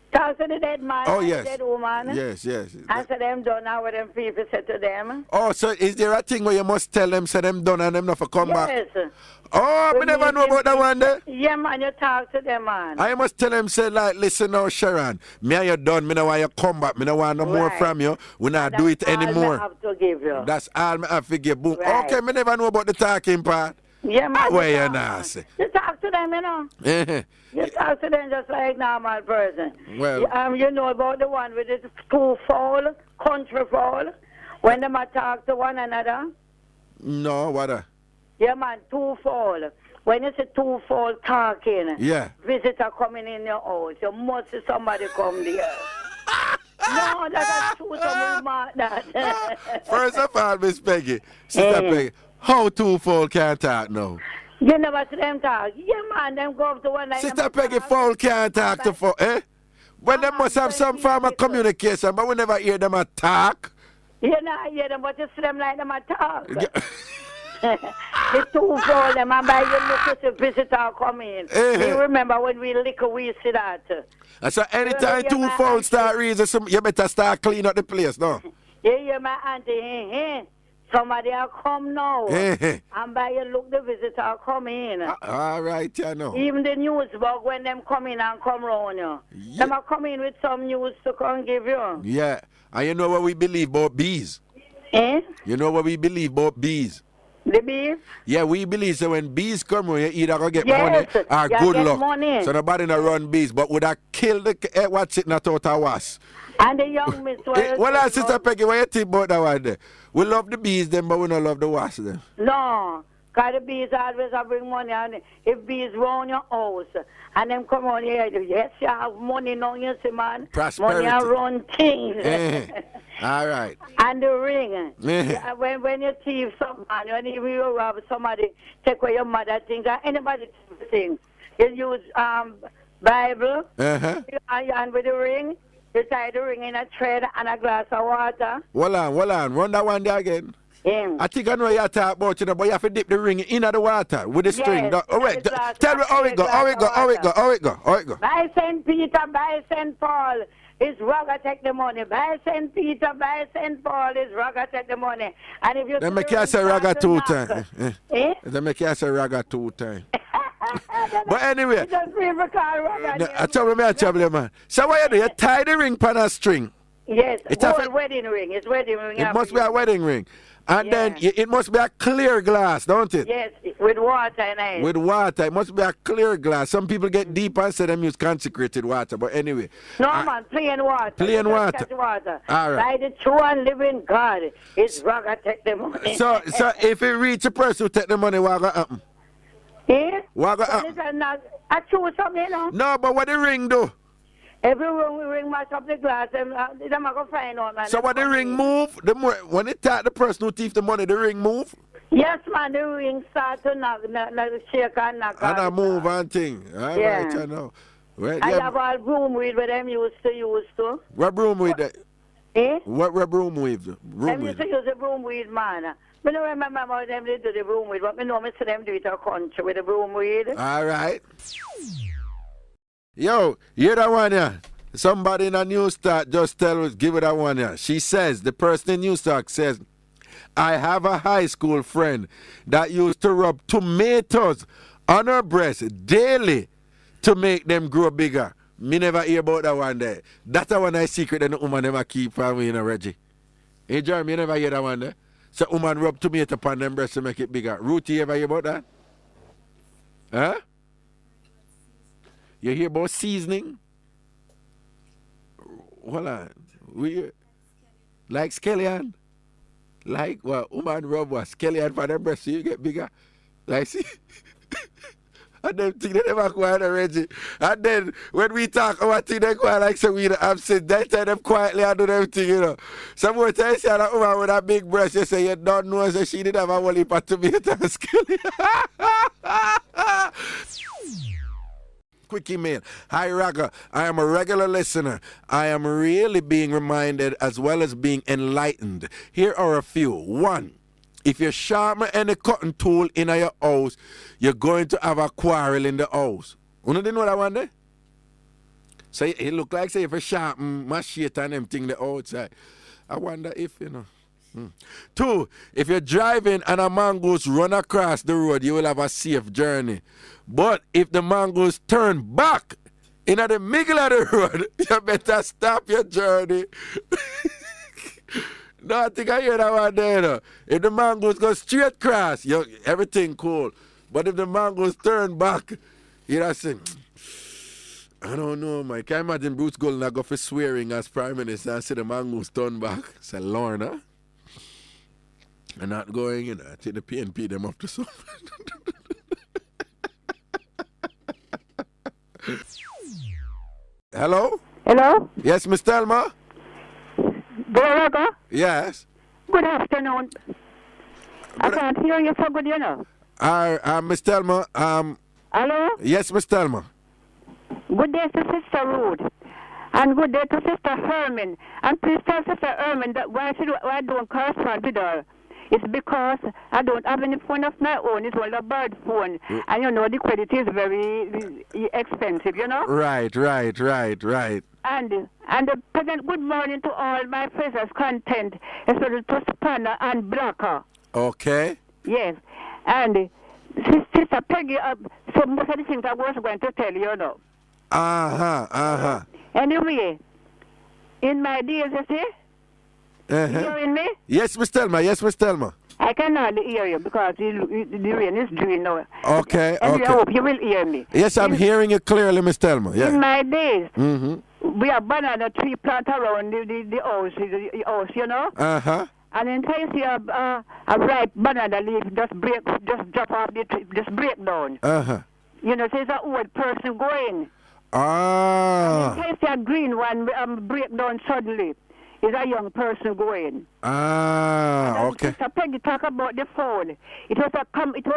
Talk to the dead man and the dead woman. Yes. And so them done now what them people said to them. Oh, so is there a thing where you must tell them, say them done and them not for come back? Yes. Oh, I never know about that one there. Yeah, man, you talk to them, man. I must tell them, say, like, listen now, Sharon, me and you done, me no want you come back, me no want no more from you, we not do it anymore. That's all I have to give you. That's all I have to give. Boom. Right. Okay, me never know about the talking part. Yeah, man. Where you now say? You talk to them, you know. You talk to them just like normal person. Well, you know about the one with the two fowl, country fowl, when they talk to one another? No, what? Yeah, man, two fowl. when you see two-fold talking, Yeah. visitor coming in your house, you must see somebody come there. No, that's true. Some remark that. First of all, Miss Peggy, Sister Peggy, how two-fold can't talk now? You never see them talk. Yeah, man, them go up to one night. Sister Peggy, fold can't talk to fold, eh? Well, they must have some form of communication, but we never hear them talk. You not hear them, but you see them like them talk. The two-fold them, and by you look at the visitor come in. You remember when we liquor, we see that. And so anytime two-fold start reading, you better start clean up the place, no? Yeah, yeah, my auntie, somebody will come now. And by you look, the visitor come in. All right, I know. Even the news bug, when them come in and come round you. Yeah. Them are come in with some news to come give you. Yeah, and you know what we believe about bees? Eh? You know what we believe about bees? The bees? Yeah, we believe so when bees come around, you either go get Yes, money or you good get luck. money. So nobody not run bees, but would I kill the what's sitting at out of was? And the young miss Well, Sister Peggy, what you think about that one there? We love the bees them, but we don't love the wasps them. No, because the bees always bring money. And if bees round your house, and them come on here, yes, you have money now, you see, man. Prosperity. Money and run things. All right. And the ring. Yeah, when you thief somebody, when you rob somebody, take away your mother things, or anybody things. You use Bible, and with the ring, you tie the ring in a thread and a glass of water. Hold on. Run that one there again. I think I know you talk about, but you have to dip the ring in the water with the string. Wait, tell me how it go. By St. Peter, by St. Paul, is Raga take the money. By St. Peter, by St. Paul, is Raga take the money. And if you Then make you say Raga 2 times. Eh? Then make you say Raga 2 times. But anyway, I tell you, man. So what you do? You tie the ring on a string. Yes, it's a wedding ring. It's wedding ring. It must be a wedding ring. And then it must be a clear glass, don't it? Yes, with water in it. With water. It must be a clear glass. Some people get deep and say them use consecrated water. But anyway. No, man, plain water. Plain water. All right. By the true and living God, it's Raga take the money. So if it reach a person who take the money, what going to happen? Eh? What going to happen? I choose something, you know. No, but what the ring do? Every room we ring mash up the glass, them are going to find out, man. So when the ring move, when it tap the person who thief the money, the ring move? Yes, man, the ring start to knock, shake and knock. And I move and thing. All right, I know. Well, I have all broom weed where them used to. What broom weed? Eh? What broom weed? Them used to use the broom weed, man. I don't remember how them did do the broom weed, but I know I see them do it in a country with the broom weed. All right. Yo, hear that one here? Somebody in a news talk just give it that one here. She says, the person in news talk says, I have a high school friend that used to rub tomatoes on her breast daily to make them grow bigger. Me never hear about that one there. That's the one I secret and the woman never keep from me, Reggie. Hey, Jeremy, you never hear that one there? So woman rub tomato upon them breasts to make it bigger. Ruthie, you ever hear about that? Huh? You hear about seasoning? Hold on. Like scallion? Like what? Woman rub what? Scallion for them breasts so you get bigger? Like see? And them things they never quiet already. And then when we talk about things they quiet like so we have said they tell them quietly and do them thing, you know. Some more times you see that woman with a big breast, you say you don't know so she didn't have a whole heap of tomato and scallion. Quick email. Hi, Raga. I am a regular listener. I am really being reminded as well as being enlightened. Here are a few. 1. If you sharpen any cotton tool in your house, you're going to have a quarrel in the house. You didn't know that one there? So it look like say if you sharpen machete and everything the outside. I wonder if, you know. 2, if you're driving and a mongoose run across the road, you will have a safe journey. But if the mongoose turn back in the middle of the road, you better stop your journey. No, I think I hear that one there. No. If the mongoose go straight across, everything cool. But if the mongoose turn back, you know, say, I don't know, man. Can you imagine Bruce Goldner go for swearing as Prime Minister and see the mongoose turn back? Say, Lorna. I'm not going in. I take the PNP them up to something. Hello? Hello? Yes, Miss Thelma? Raga? Yes. Good afternoon. I can't hear you so good, you know. Miss Thelma, Hello? yes, Miss Thelma. Good day to Sister Ruth. And good day to Sister Herman. And please tell Sister Herman that why I don't correspond with her. It's because I don't have any phone of my own. It's all a bird phone. And you know the credit is very expensive, you know? Right. And the present good morning to all my Fraser's content, especially to Spanner and Blacker. Okay. Yes. And Sister Peggy, some most of the things I was going to tell you, know. Anyway, in my days, you see? You hearing me? Yes, Miss Thelma. I can hardly hear you because the rain is doing now. Okay. And I hope you will hear me. Yes, I'm hearing you clearly, Miss Thelma. Yeah. In my days, we have banana tree plant around the house, you know? And in case you have a ripe banana leaf, just drop off the tree, just break down. You know, so it's an old person going. And in case you have green one, break down suddenly. Is a young person going. Okay. Mr. Peggy talk about the phone. It was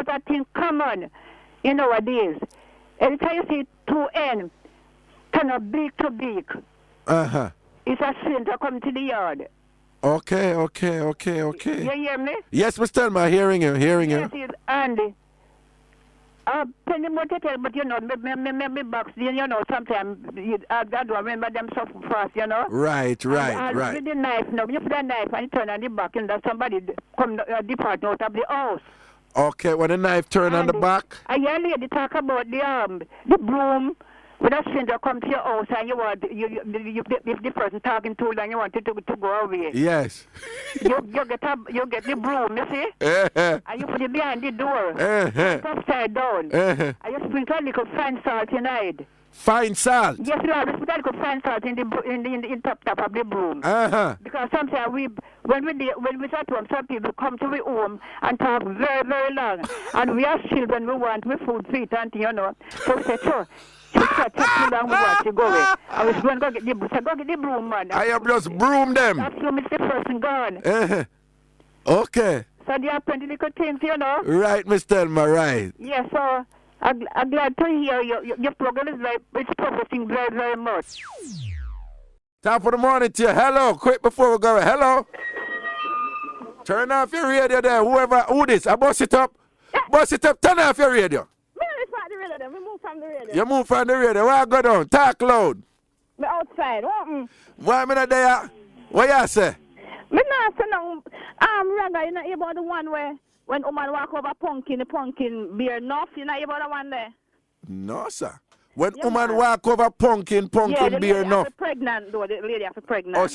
a thing common in nowadays. Every time you see 2N, kind of beak to beak. It's a sin to come to the yard. Okay. You hear me? Yes, Miss Thelma, hearing you. Yes, Andy. Penny more to tell, but you know, me box, you know, sometimes I don't remember them so fast, you know. Right. With the knife, now, you put the knife and you turn on the back, and then somebody come depart out of the house. Okay, when the knife turn on the back. I hear lady talk about the broom. When a stranger come to your house and you want if the person talking too long, you want to go away. Yes. you get the broom, you see? And you put it behind the door. It's upside down. And you sprinkle a little fine salt inside. Fine salt? Yes, you have to put a little fine salt in the top of the broom. Because sometimes when we start home, some people come to the home and talk very, very long. And we are children, we want food, feet, and you know. So we say, sure. Too long we want to go away. I was going to go get the broom, man. I have just broom them. That's the person gone. Okay. So there are plenty little things, you know. Right, Miss Thelma, right. Yes, so I'm glad to hear your program it's progressing very, very much. Top of the morning to you. Hello, quick before we go. Hello. Turn off your radio there. Who this? I bust it up. Turn off your radio. We move from the radio. You move from the radio. Where I go down? Talk loud. Me outside. Why me not there? What you say? Me not say no. Raga, you know about the one where when woman walk over the pumpkin bear enough, you know about the one there? No, sir. When woman walk over pumpkin bear enough. Yeah, pregnant though. The lady have to pregnant.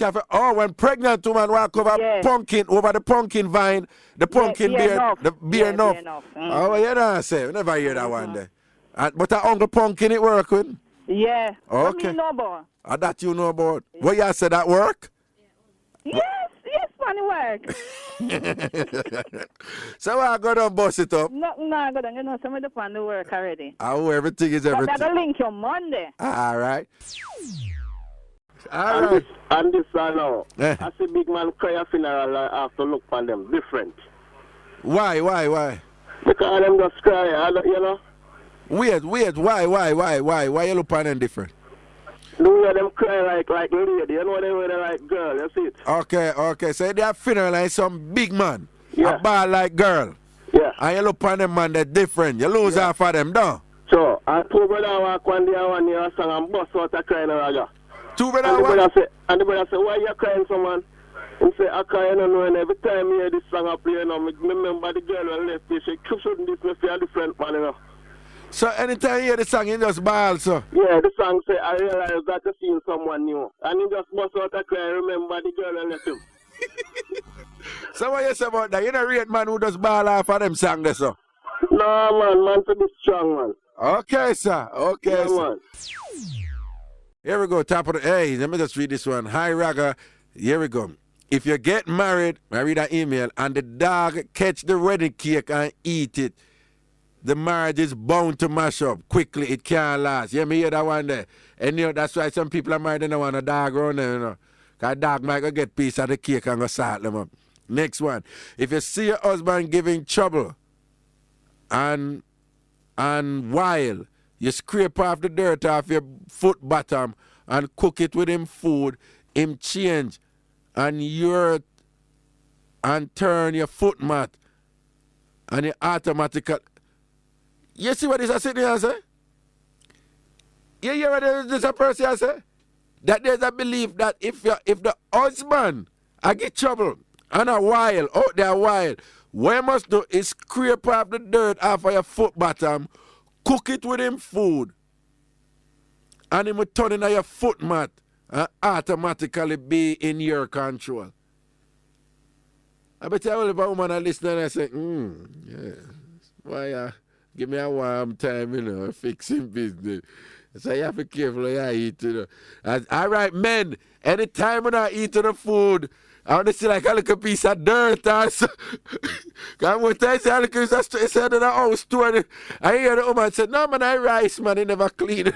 When pregnant woman walk over the pumpkin vine, the pumpkin bear enough. Oh, you don't say. We never hear that one there. But a Uncle Pumpkin it work with? Yeah. Okay. What you know about? That you know about. What you say that work? Yes, funny work. So I go down bust it up. No, I go down. You know, some of the fun work already. Oh, everything is everything. But I link you Monday. All right. And this now. I see big man cry a funeral, I have to look on them different. Why? Because them just cry, you know. Weird. Why you look on them different? The way them cry like lady, you know, they like girl, you see it. Okay. So they have funeral like some big man. Yeah. A bad like girl. Yeah. And you look on them man, they're different. You lose half of them, don't? So, and two brother walk one day and one year song and bust out a crying Raga. Two brother and the brother say, why you crying so man? He say, I cry, you know, and every time you hear this song I play, you know, I remember the girl when left me, she shouldn't this me for a different man, you know. So anytime you hear the song, you just bawl, so? Yeah, the song say, I realize that you seen someone new. And he just bust out a cry and remember the girl and left him. So what you say about that? You don't rate man who does bawl off of them song there, so? No, man to be strong, man. Okay, sir. Yeah, sir. Man. Here we go, top of the... Hey, let me just read this one. Hi, Raga. Here we go. If you get married, I read an email, and the dog catch the wedding cake and eat it, the marriage is bound to mash up quickly. It can't last. You me hear that one there? And you know, that's why some people are married and they want a dog around them, you know. Because a dog might go get piece of the cake and go salt them up. Next one. If you see your husband giving trouble and while you scrape off the dirt off your foot bottom and cook it with him food, him change and turn your foot mat and you automatically. You see what this is sitting here, say? You hear what this person has say? That there's a belief that if the husband I get trouble and a while, out there a while, what you must do is scrape off the dirt off of your foot bottom, cook it with him food, and him will turn in your foot mat and automatically be in your control. I bet you all if a woman are listening and I say, yeah, why give me a warm time, you know, fixing business. So you have to be careful how you eat, you know. All right, men, anytime when I eat the food, I want to see like a little piece of dirt or so. Because one time I say a little piece of dirt, in the house store, I hear the woman say, no man, I rice, man, they never clean it.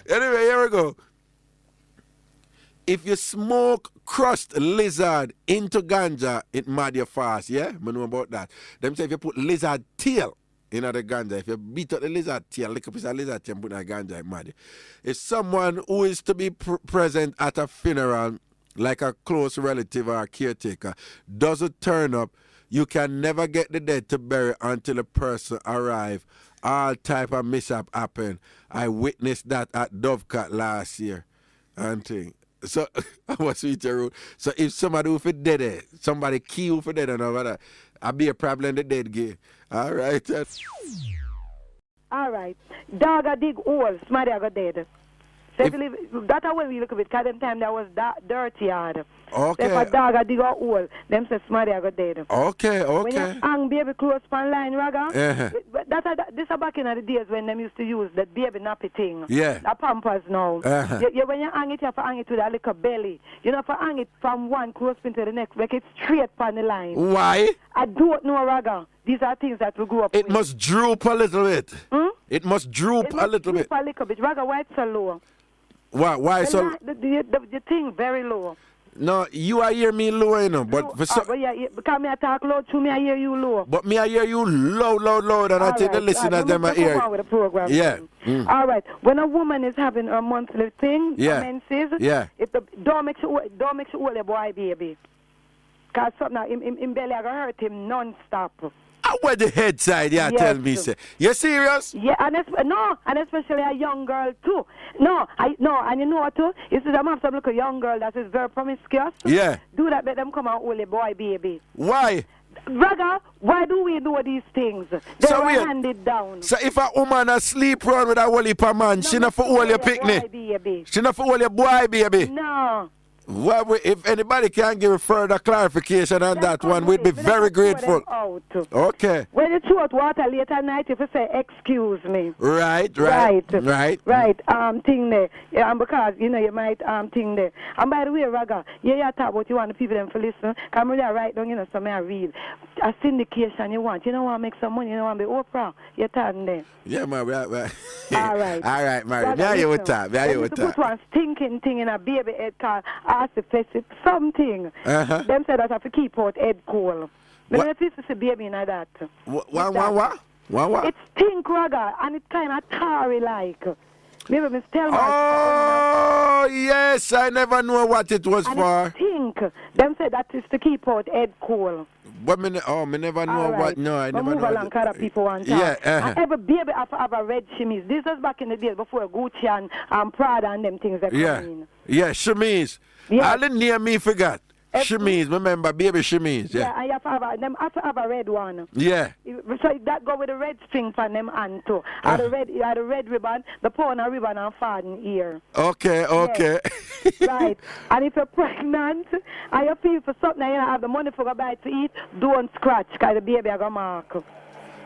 Anyway, here we go. If you smoke crushed lizard into ganja, it mad you fast, yeah? I know about that. Them say if you put lizard tail in the ganja, if you beat up the lizard tail, lick a piece of lizard tail and put in the ganja, it mad you. If someone who is to be present at a funeral, like a close relative or a caretaker, doesn't turn up, you can never get the dead to bury until the person arrive. All type of mishap happen. I witnessed that at Dovecat last year. And thing. So, I was with you. So, if somebody who for dead, somebody kill for dead and all that, I'll be a problem the dead gay. All right. All right. Dog a dig holes, somebody a go dead. So if you live, that's how we look at it, because them time there was dirty yard. Okay. So if a dog a dig a hole, them say somebody a go dead. Okay. When you hang baby clothes on line, Raga, Uh-huh. this is back in the days when them used to use that baby nappy thing. Yeah. The pampers now. Uh-huh. When you hang it, you have to hang it with a little belly. You know, if you hang it from one clothespin to the next, make it straight on the line. Why? I don't know, Raga. These are things that we grew up with. It must droop a little bit. It must droop a little bit. A little bit. Raga, why it's so low? Why so? The thing very low. No, you are hear me low, you know, but for but yeah, because me I talk low to me, I hear you low. But me I hear you loud, and I think the listeners them are hear. With the program. Yeah. All right. When a woman is having her monthly thing, menses, if don't make sure hold a boy baby, cause something in belly I gonna hurt him non-stop. Where the head side, tell me, say. You serious? Yeah, and especially a young girl too. And you know what too? You see them have some little young girl that is very promiscuous. Yeah. Do that, let them come out with a boy baby. Why? Brother, why do we do these things? They so were handed down. So if a woman a sleep around with a whole heap of man, she not for all your picnic. She not for all your boy baby. No. Well, if anybody can give further clarification on that one, we'd be very grateful. Okay. When you throw out water late at night, if you say, excuse me. Right. Thing there. Yeah, and because, you know, you might, thing there. And by the way, Raga, you talk about you want the people them to listen. Come really write down, you know, something I read. A syndication you want. You don't want to make some money, you don't want to be Oprah. You're talking there. Yeah, man, right. All right. All right, Mary. Now you would talk. Put one stinking thing in a baby head called artificial something. Them said that I have to keep out head cool. But if it's a baby in that. What? It's stink, Raga, and it's kind of tarry like. Maybe Miss Telma. Oh, yes, I never know what it was and for. It stink. Them said that is to keep out head cool. But me never know what. No, I never know. Along, other people want yeah. And every baby have a red chemise. This was back in the days before Gucci and Prada and them things that come in. Yeah, chemise. Yeah. All the name me forgot. Chemise, remember, baby chemise. Yeah, and you have to have a red one. Yeah. So that go with the red string for them and too. And the red ribbon, the pawn and ribbon and faden ear. Okay. Yes. Right. And if you're pregnant and you feel for something and you don't have the money for a bite to eat, don't scratch because the baby are going to mark.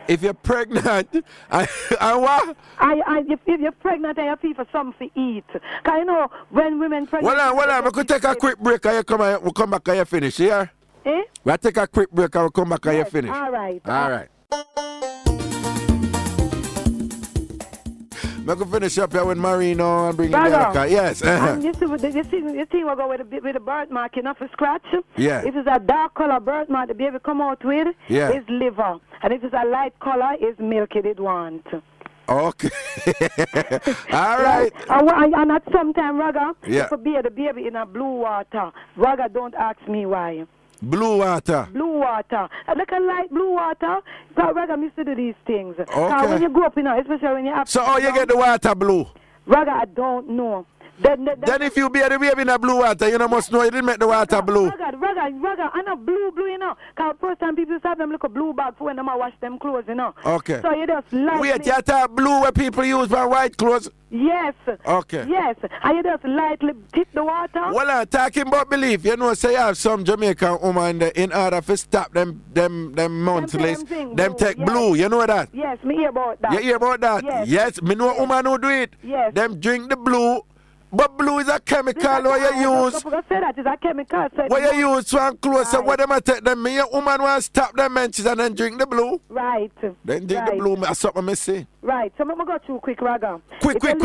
If you're pregnant, and what? If you're pregnant and you feel for something to eat. Because you know, when women pregnant... Hold on. We could take a quick break and we'll come back and you finish, yeah? Eh? We'll take a quick break and we'll come back and you finish. All right. All right. I can finish up here with Marino and bring in Raga. America. Yes. And you see will go with the birthmark, you know, for scratch. Yeah. If it's a dark color birthmark, the baby come out with, yeah, is liver. And if it's a light color, is milk it want. Okay. All right. And at some time, Raga, yeah, if the baby in a blue water, Raga, don't ask me why. Blue water. Blue water. Like a light blue water. So Raga, I used to do these things. Okay. When you grow up, you know, especially when you have... So how you get the water blue? Raga, I don't know. Then if you be the baby in a blue water, you know, must know you didn't make the water blue. Raga, I know blue, you know. Because first time people have them look a blue bag for when they wash them clothes, you know. Okay. So you just lightly... Wait, you have blue where people use for white clothes? Yes. Okay. Yes. And you just lightly tip the water. Well, I'm talking about belief. You know, say you have some Jamaican woman in order to stop them monthlies, them take blue. You know that? Yes, me hear about that. You hear about that? Yes. Me know a woman who do it. Yes. Them drink the blue. But blue is a chemical what you use. I say that is a chemical. What you use to clothes. So what them I take them? Me a woman want to stop them mentions and then drink the blue. Right. Then drink the blue. That's something I say. Right. So I'm going to go through quick, Raga. Quick. When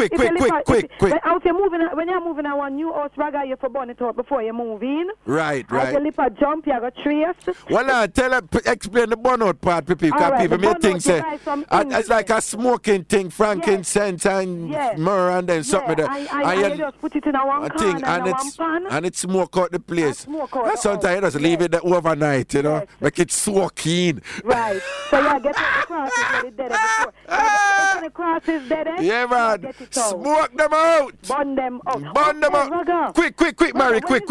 you're moving on one new house, Raga, you have to burn it out before you move in. Right. If you lip a jump, you got trace. Well, explain the burnout part to people. Because people may think say it's like a smoking thing, frankincense and myrrh and then something that. You just put it in a one can and one pan. And it smoke out the place. And sometimes you just leave it there overnight, you know. Make it soak in. Right. So you get the crosses ready dead before. The crosses dead. Yeah, man. Smoke them out. Burn them out. Burn them out. Quick, Mary. Quick.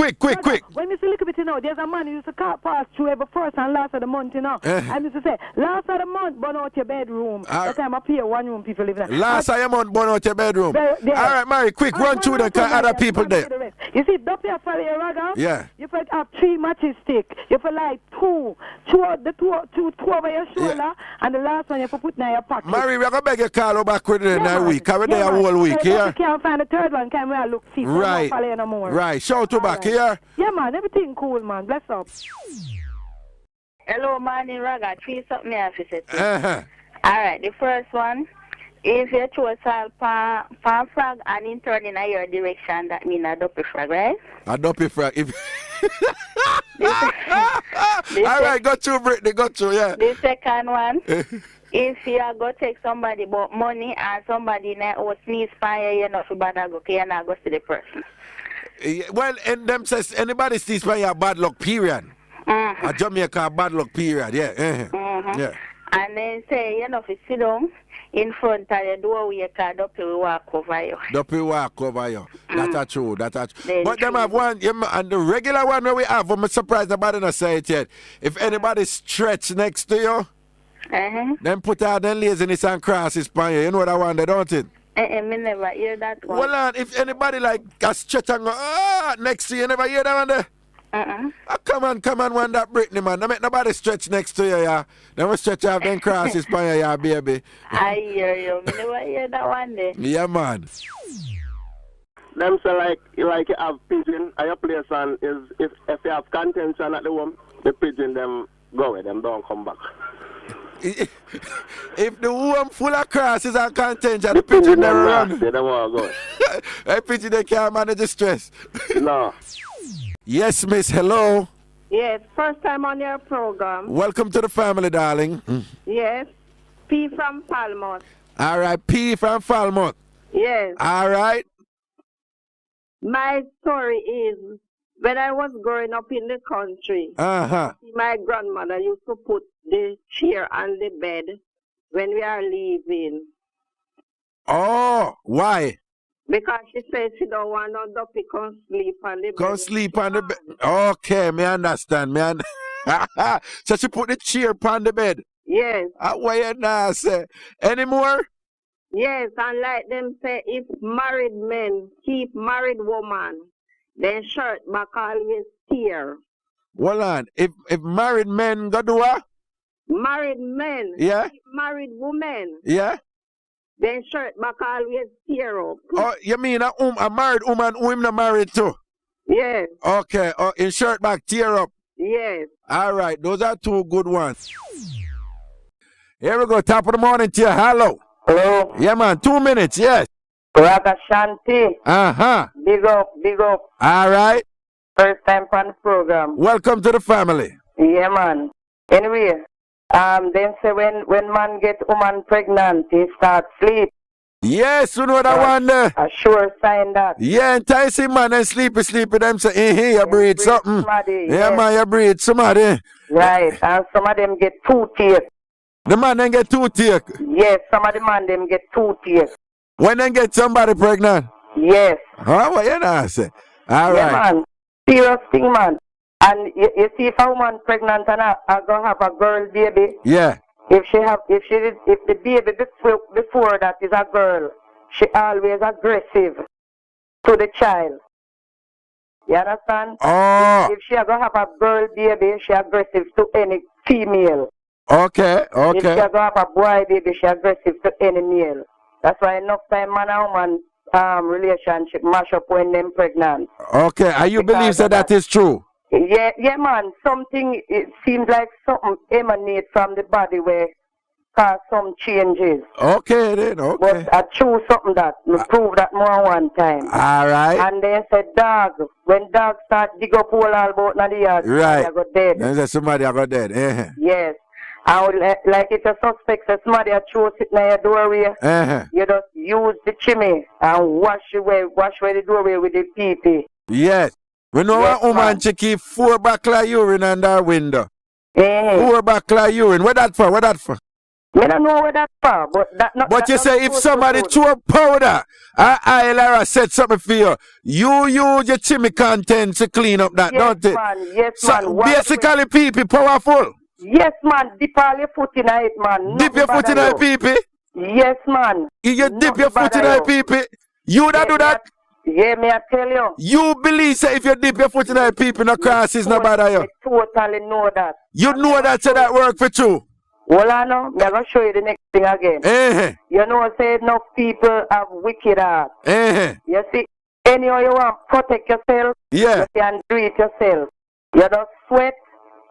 When you see a little bit, you know, there's a man who used to pass through every first and last of the month, you know. And used to say, last of the month, burn out your bedroom. That time up here, one room people live in. Last of the month, burn out your bedroom. All right, Mary, quick, run through them because other people there. You see, up here for your Raga, yeah, you put up 3 matches stick. You put like two over your shoulder, and the last one you put in your pocket. Mary, we're going to beg you call her back with it in a week. We're there a whole week, here. You can't find the third one, can we look see? Right. No more. Right, shout to back here. Yeah, man, everything cool, man. Bless up. Hello, morning, Raga. 3 something I have to say. All right, the first one. If you throw a salt pan frog and in turn in your direction, that means a dopey frog, right? A dopey frog. All right, got you, Brittany, got you, yeah. The second one, if you are going to take somebody about money and somebody in a sneeze fire, you're not for bad, you're not going to see the person. Well, and them says anybody sneeze fire, you bad luck, period. A Jamaica, bad luck, period, yeah. Yeah. And then say, you know, if you sit down in front of the door, you can Duppy walk over you. Duppy walk over you. That's true. But them have one, and the regular one where we have, I'm surprised nobody not say it yet. If anybody stretch next to you, then put out them laziness and crosses on you. You know that one, they don't it? I never hear that one. Well, if anybody like a stretch and go, next to you, never hear that one there? Come on, one that Brittany, man. Don't make nobody stretch next to you, yeah. Don't stretch out them crosses for you, yeah, baby. I hear you. I never hear that one there. Yeah, man. Them say like you have pigeon at your place, and if you have contention at the home, the pigeon them go away, them don't come back. If the home full of crosses and contention, the pigeon never run. They don't want to go. The pigeon they can't manage the stress. No. Yes, miss, hello. Yes, first time on your program. Welcome to the family, darling. Yes, P from Falmouth. All right, P from Falmouth. Yes. All right. My story is, when I was growing up in the country, my grandmother used to put the chair on the bed when we are leaving. Oh, why? Because she said she don't want no duppy come sleep on the bed. Come sleep on the bed. Okay, me understand. So she put the chair on the bed? Yes. Why you not say? Any more? Yes, and like them say, if married men keep married woman, then shirt back always tear. Hold on. If married men go do what? Married men keep married women. Yeah. Then shirt back always tear up. Oh, you mean a married woman who him not married too? Yes. Okay. In shirt back tear up? Yes. All right. Those are 2 good ones. Here we go. Top of the morning to you. Hello. Hello. Yeah, man. 2 minutes. Yes. Ragashanti. Uh-huh. Big up, big up. All right. First time on the program. Welcome to the family. Yeah, man. Anyway, then say when man get woman pregnant, he start sleep. Yes, you know that one there. A sure sign that. Yeah, enticing man and sleepy them say, you breathe something. Somebody, yeah, yes. man, you breathe somebody. Right, and some of them get toothache. The man then get toothache? Yes, some of the man them get toothache. When they get somebody pregnant? Yes. Huh? What you know say? All yeah, right. Man. Serious thing, man. And you see, if a woman pregnant and I gonna have a girl baby. Yeah. If the baby before that is a girl, she always aggressive to the child. You understand? Oh. If she gonna have a girl baby, she aggressive to any female. Okay. If she gonna have a boy baby, she aggressive to any male. That's why enough time man and woman relationship mash up when them pregnant. Okay. And you believe that is true? Yeah, man. Something, it seems like something emanates from the body where cause some changes. Okay, then, okay. But I choose something that, me prove that more one time. All right. And then said dog, when dog start dig up all about in the yard, right. I got dead. Then say somebody I got dead. Yes. And like if a suspect says somebody I chose it in your doorway, you just use the chimney and wash away the doorway with the pee-pee. Yes. We know yes, a woman she keep 4 buckler urine on her window. 4 buckler urine. What that for? I don't know what that's for, but that not. But that you say if somebody throw powder, I said something for you. You use your chimney content to clean up that, don't it? Yes, so man. Basically, people powerful. Yes, man. Dip all your foot in it, man. Dip your foot in it, people? Yes, man. You dip your foot in it, people? You that do that? Yeah, me I tell you. You believe say if you dip your foot in it, people no crosses no bother you? I totally know that. You know that so that work for you? Well, I know. I'm going to show you the next thing again. You know, say enough people have wicked heart. You see, anyhow you want to protect yourself, you can do it yourself. You just sweat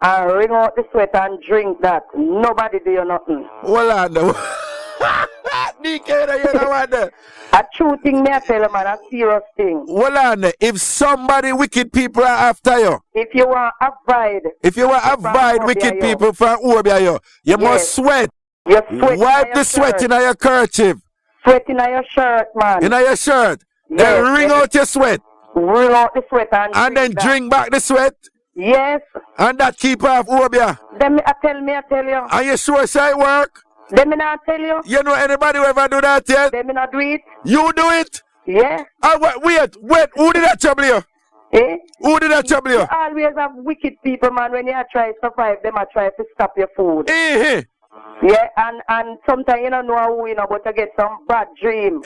and wring out the sweat and drink that. Nobody do you nothing. Well, I know. DK, you know what? A true thing, me I tell you, man, a serious thing. Well, on, if somebody wicked people are after you, if you want to avoid wicked people from over you must sweat. You sweat. Wipe the sweat in your kerchief. Sweat in your shirt, man. In your shirt. Then wring out your sweat. Wring out the sweat and then drink back the sweat. Yes. And that keep off over. Then I tell you. Are you sure it work? Let me not tell you. You know anybody who ever do that yet? Let me not do it. You do it? Yeah. Wait. Who did that trouble you? Who did that trouble you? You always have wicked people, man. When you try to survive, them I try to stop your food. Yeah, and sometimes you don't know who, but you get some bad dream.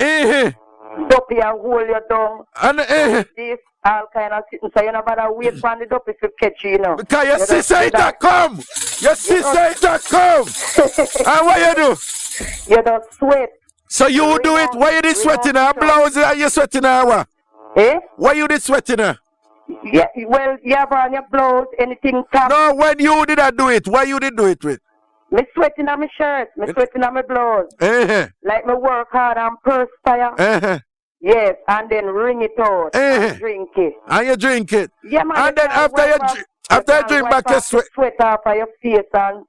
Dopey and hold you down. And this, all kind of sitting. So you know better wait for the dopey to catch you, Because your sister ain't that come. Your sister ain't that come. And what you do? You don't sweat. So you do it? Why you did sweating her blouse and you sweating her what? Why you did sweating her? Yeah, well, you have on your blouse, anything top. No, when you did I do it? Why you did do it with? Me sweating on my shirt, me sweating on my blouse. Like me work hard and perspire. Yes, and then wring it out and drink it. And you drink it? Yeah, man. And then after you drink back your sweat off of your face and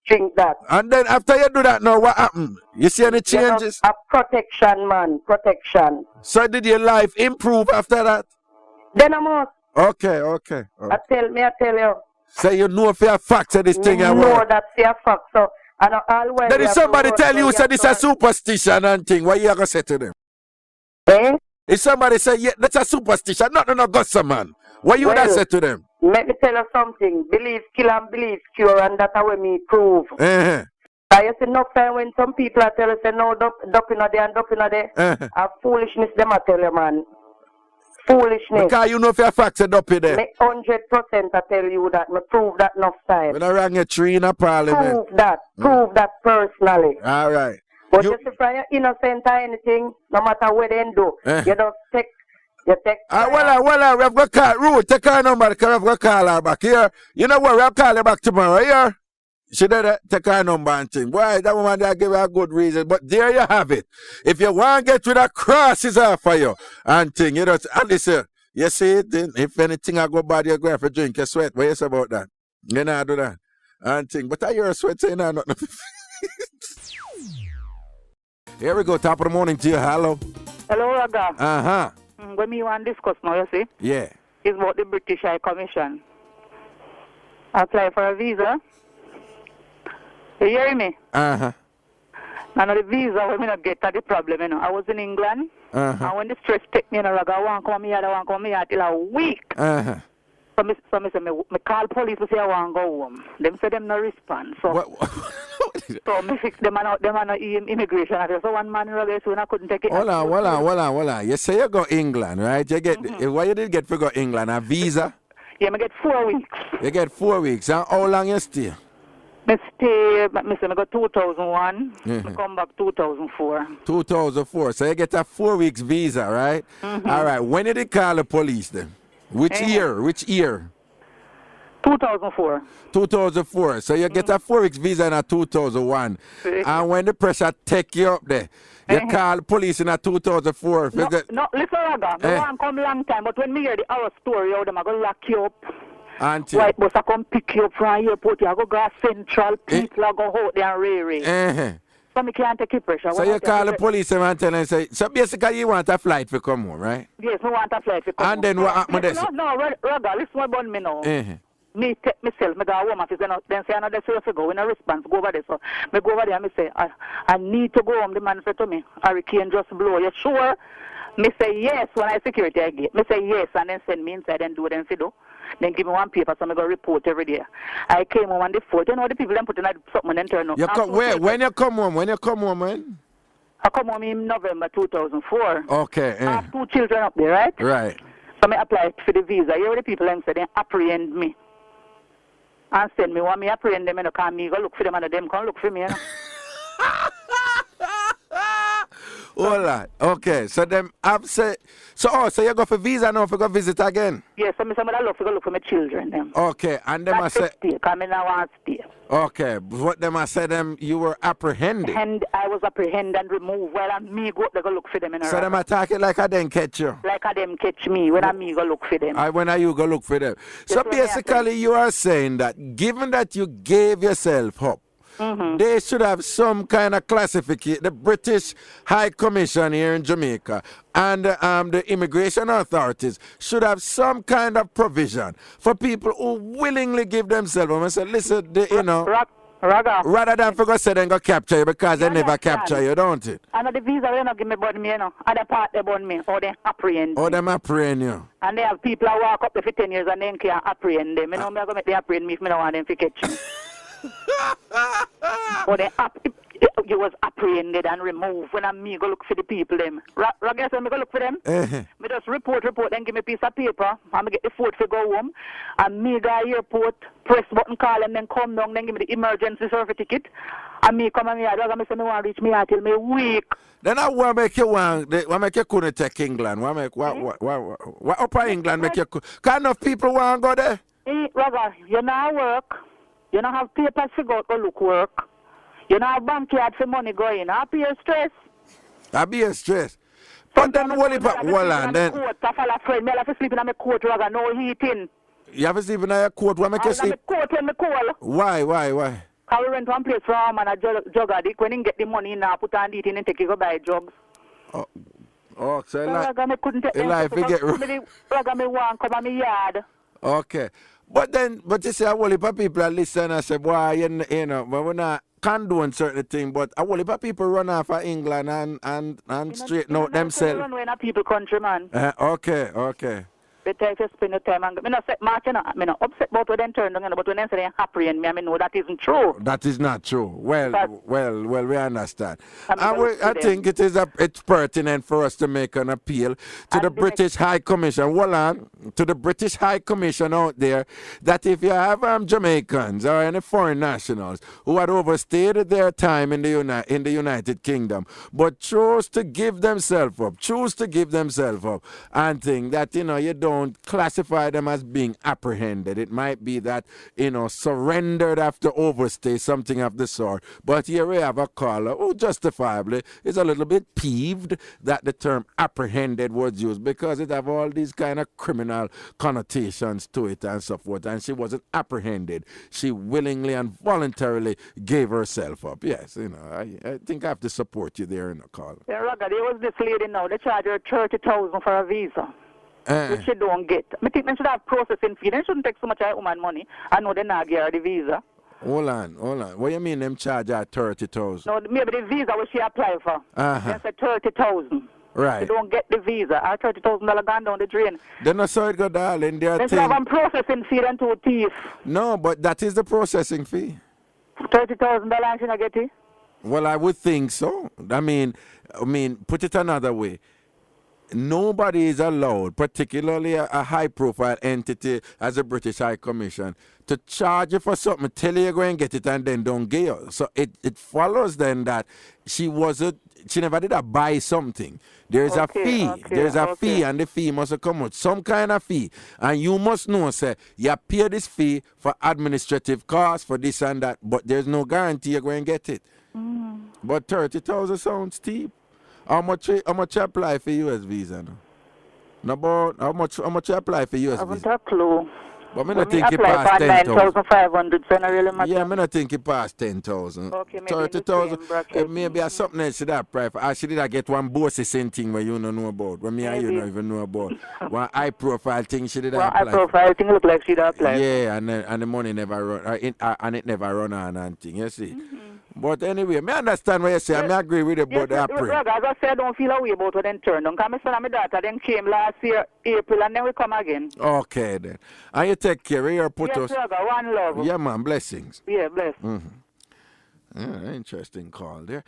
drink that. And then after you do that now, what happened? You see any changes? A protection, man. Protection. So did your life improve after that? Then I must. Okay. I tell you. So you know for a fact that this thing I know that for a fact. So and always. Then if somebody tell you say this is a superstition and thing, what you gonna say to them? If somebody say that's a superstition, not no gossip man, what you gonna say to them? Let me tell you something. Believe kill and believe cure, and that's how me prove. I see enough time when some people are tell us say no dumping a day and dumping a day. A foolishness them I tell you, man. Foolishness. Because you know for a fact it's up there. 100% I tell you that. Me prove that enough time. When I rang your tree in a parliament. Prove that personally. All right. But just if you're innocent or anything, no matter what they do, you don't take. You take. Well, we have got call Ruth. Take her number because we have got call her back here. You know what? We'll call her back tomorrow here. She did take her number and thing. Boy, that woman there give her a good reason. But there you have it. If you want to get rid of crosses off for you and thing, you know, and listen, you see it, then if anything I go bad, you go have to drink your sweat. What you say about that? You know, do that. And thing. But I hear a sweat saying that nothing. Here we go, top of the morning to you. Hello. Hello, Raga. Uh-huh. When me want to discuss now, you see? Yeah. It's about the British High Commission. Apply for a visa. You hear me? Uh-huh. And the visa, when me not get to the problem, you know. I was in England, Uh-huh. and when the stress take me, you know, Raga, I want to come here, I want to come here till a week. Uh-huh. So me say, me call police to say I want to go home. Them say them no respond. So, so me fix them and immigration officer. So one man Raga, so I couldn't take it. Hold on. You say you go England, right? You get what you did get for go England? A visa? Yeah, me get 4 weeks. You get 4 weeks. And how long you stay? Me stay, me say me go 2001, Mhm. me come back 2004. 2004. So you get a 4 weeks visa, right? All right. When did they call the police then? Which year? 2004. 2004. So you get a 4 weeks visa in a 2001. And when the pressure take you up there, you call police in a 2004. No, listen, Raga, me want come long time, but when me hear the horror story, how them a go lock you up. Auntie. White bus a come pick you up from airport, you go Central, people a go out there and rare. So me can't take the pressure. So you call the police and tell them, say, so basically you want a flight to come home, right? Yes, me want a flight to come And then what happened there? No, Raga, listen what about me now. Me take myself, me go a home office, then say another place to go, in a response, go over there. So me go over there and me say, I need to go home. The man said to me, hurricane just blow. You sure? Me say yes when I security I get. Me say yes and then send me inside and do what them say do. Then give me one paper so I go report every day. I came home on the 4th. You know the people them put in something and turn up. When you come home? When you come home, man? I come home in November 2004. Okay. I have 2 children up there, right? Right. So I applied for the visa. You know the people them say they apprehend me. And send me one me apprehend them, you know, call me go look for them and them come look for me, you know. All right. Okay. So them have said. So you go for visa now for go visit again. Yes. So I love to go look for my children. Them. Okay. And them I said. Come in, I want to stay. Okay. What them I said them you were apprehended. And I was apprehended and removed while I me go to go look for them in a So them attack it like I didn't catch you. Like I them catch me when I me go look for them. When you go look for them. So basically you are saying that given that you gave yourself up, they should have some kind of classification. The British High Commission here in Jamaica and the immigration authorities should have some kind of provision for people who willingly give themselves up and say, listen, you know, Raga. rather than for go say they go capture you because they never capture you, don't it? And the visa they not give me burn me, you know. Other part they burn me or they apprehend me. Or them apprehend you. And they have people who walk up there for 10 years and then can't apprehend them. You know, me go make them apprehend me if me don't want them to catch me. Or you was apprehended and removed when I me go look for the people them. Raga said me go look for them. Me just report, then give me a piece of paper and me get the food to go home. And me go airport, press button call and then come down, then give me the emergency service ticket. And me come and me say me want to reach me until me week. Then I want make you couldn't take England. What upper England make you kind of people want to go there? Raga, you now work. You don't have papers to go to look work. You don't have bank card for money going. I be a stress. I be a stress. But then hold on then. I fall a friend. I have to sleep in my coat, Raga, no heating. You have to sleep in your coat. What make you sleep? I have coat when me cold. Why? I went to one place for a man, a jug addict. When he get the money in, I put on the eating and take it go buy drugs. Oh, so Raga, me couldn't take life get Raga, me want come on my yard. Okay. But you see, a whole heap of people are listening and say, boy, you know, we're not condone certain things, but a whole heap of people run off of England and straighten out themselves. Run away in a people country, man. Okay. Better if you spend the time and me not set march, you know, me not upset about what they turn down, but when they say they happy and me, I mean, no, that isn't true. That is not true. Well, we understand. I think it's pertinent for us to make an appeal to the British High Commission. Hold on, to the British High Commission out there, that if you have Jamaicans or any foreign nationals who had overstayed their time in the United Kingdom, but choose to give themselves up, and think that, you know, you don't don't classify them as being apprehended. It might be that, surrendered after overstay, something of the sort. But here we have a caller who justifiably is a little bit peeved that the term apprehended was used because it have all these kind of criminal connotations to it and so forth. And she wasn't apprehended. She willingly and voluntarily gave herself up. Yes, I think I have to support you there in the call. Yeah, Raga, there was this lady now, they charge her 30,000 for a visa. Which she don't get. I think they should have processing fee. They shouldn't take so much of woman money. I know they not give her the visa. Hold on. What do you mean them charge her 30,000? No, maybe the visa which she apply for. They say 30,000. Right. She don't get the visa. Her $30,000 gone down the drain. They not saw it go, darling. They should have a processing fee then to a thief. No, but that is the processing fee. $30,000 she not get it? Well, I would think so. I mean, put it another way. Nobody is allowed, particularly a high-profile entity as a British High Commission, to charge you for something, tell you you're going to get it, and then don't get you. So it follows then that she never did buy something. There's a fee. There's a fee, and the fee must come with some kind of fee. And you must know, say, you pay this fee for administrative costs, for this and that, but there's no guarantee you're going to get it. But 30,000 sounds steep. How much you apply for US visa now? No, but how much you apply for US visa? I haven't a clue. But I don't think it passed 10,000. 9,500, so not really matter. Yeah, I don't think it passed 10,000. Okay, maybe 30,000. Maybe something else to that price. Actually, did I get one bossy thing where you don't know about? Where me and you don't even know about. One high profile thing she did apply. High profile thing look like she did apply. Yeah, and the money never run, and it never run on and thing. You see. But anyway, I understand what you say. I agree with you about the appraisal. As I said, I don't feel a way about what then turn down. Because my son and my daughter then came last year, April, and then we come again. Okay, then. And you take care. You put us. Yes, Raga, one love. Yeah, man. Blessings. Yeah, bless. Yeah, interesting call there.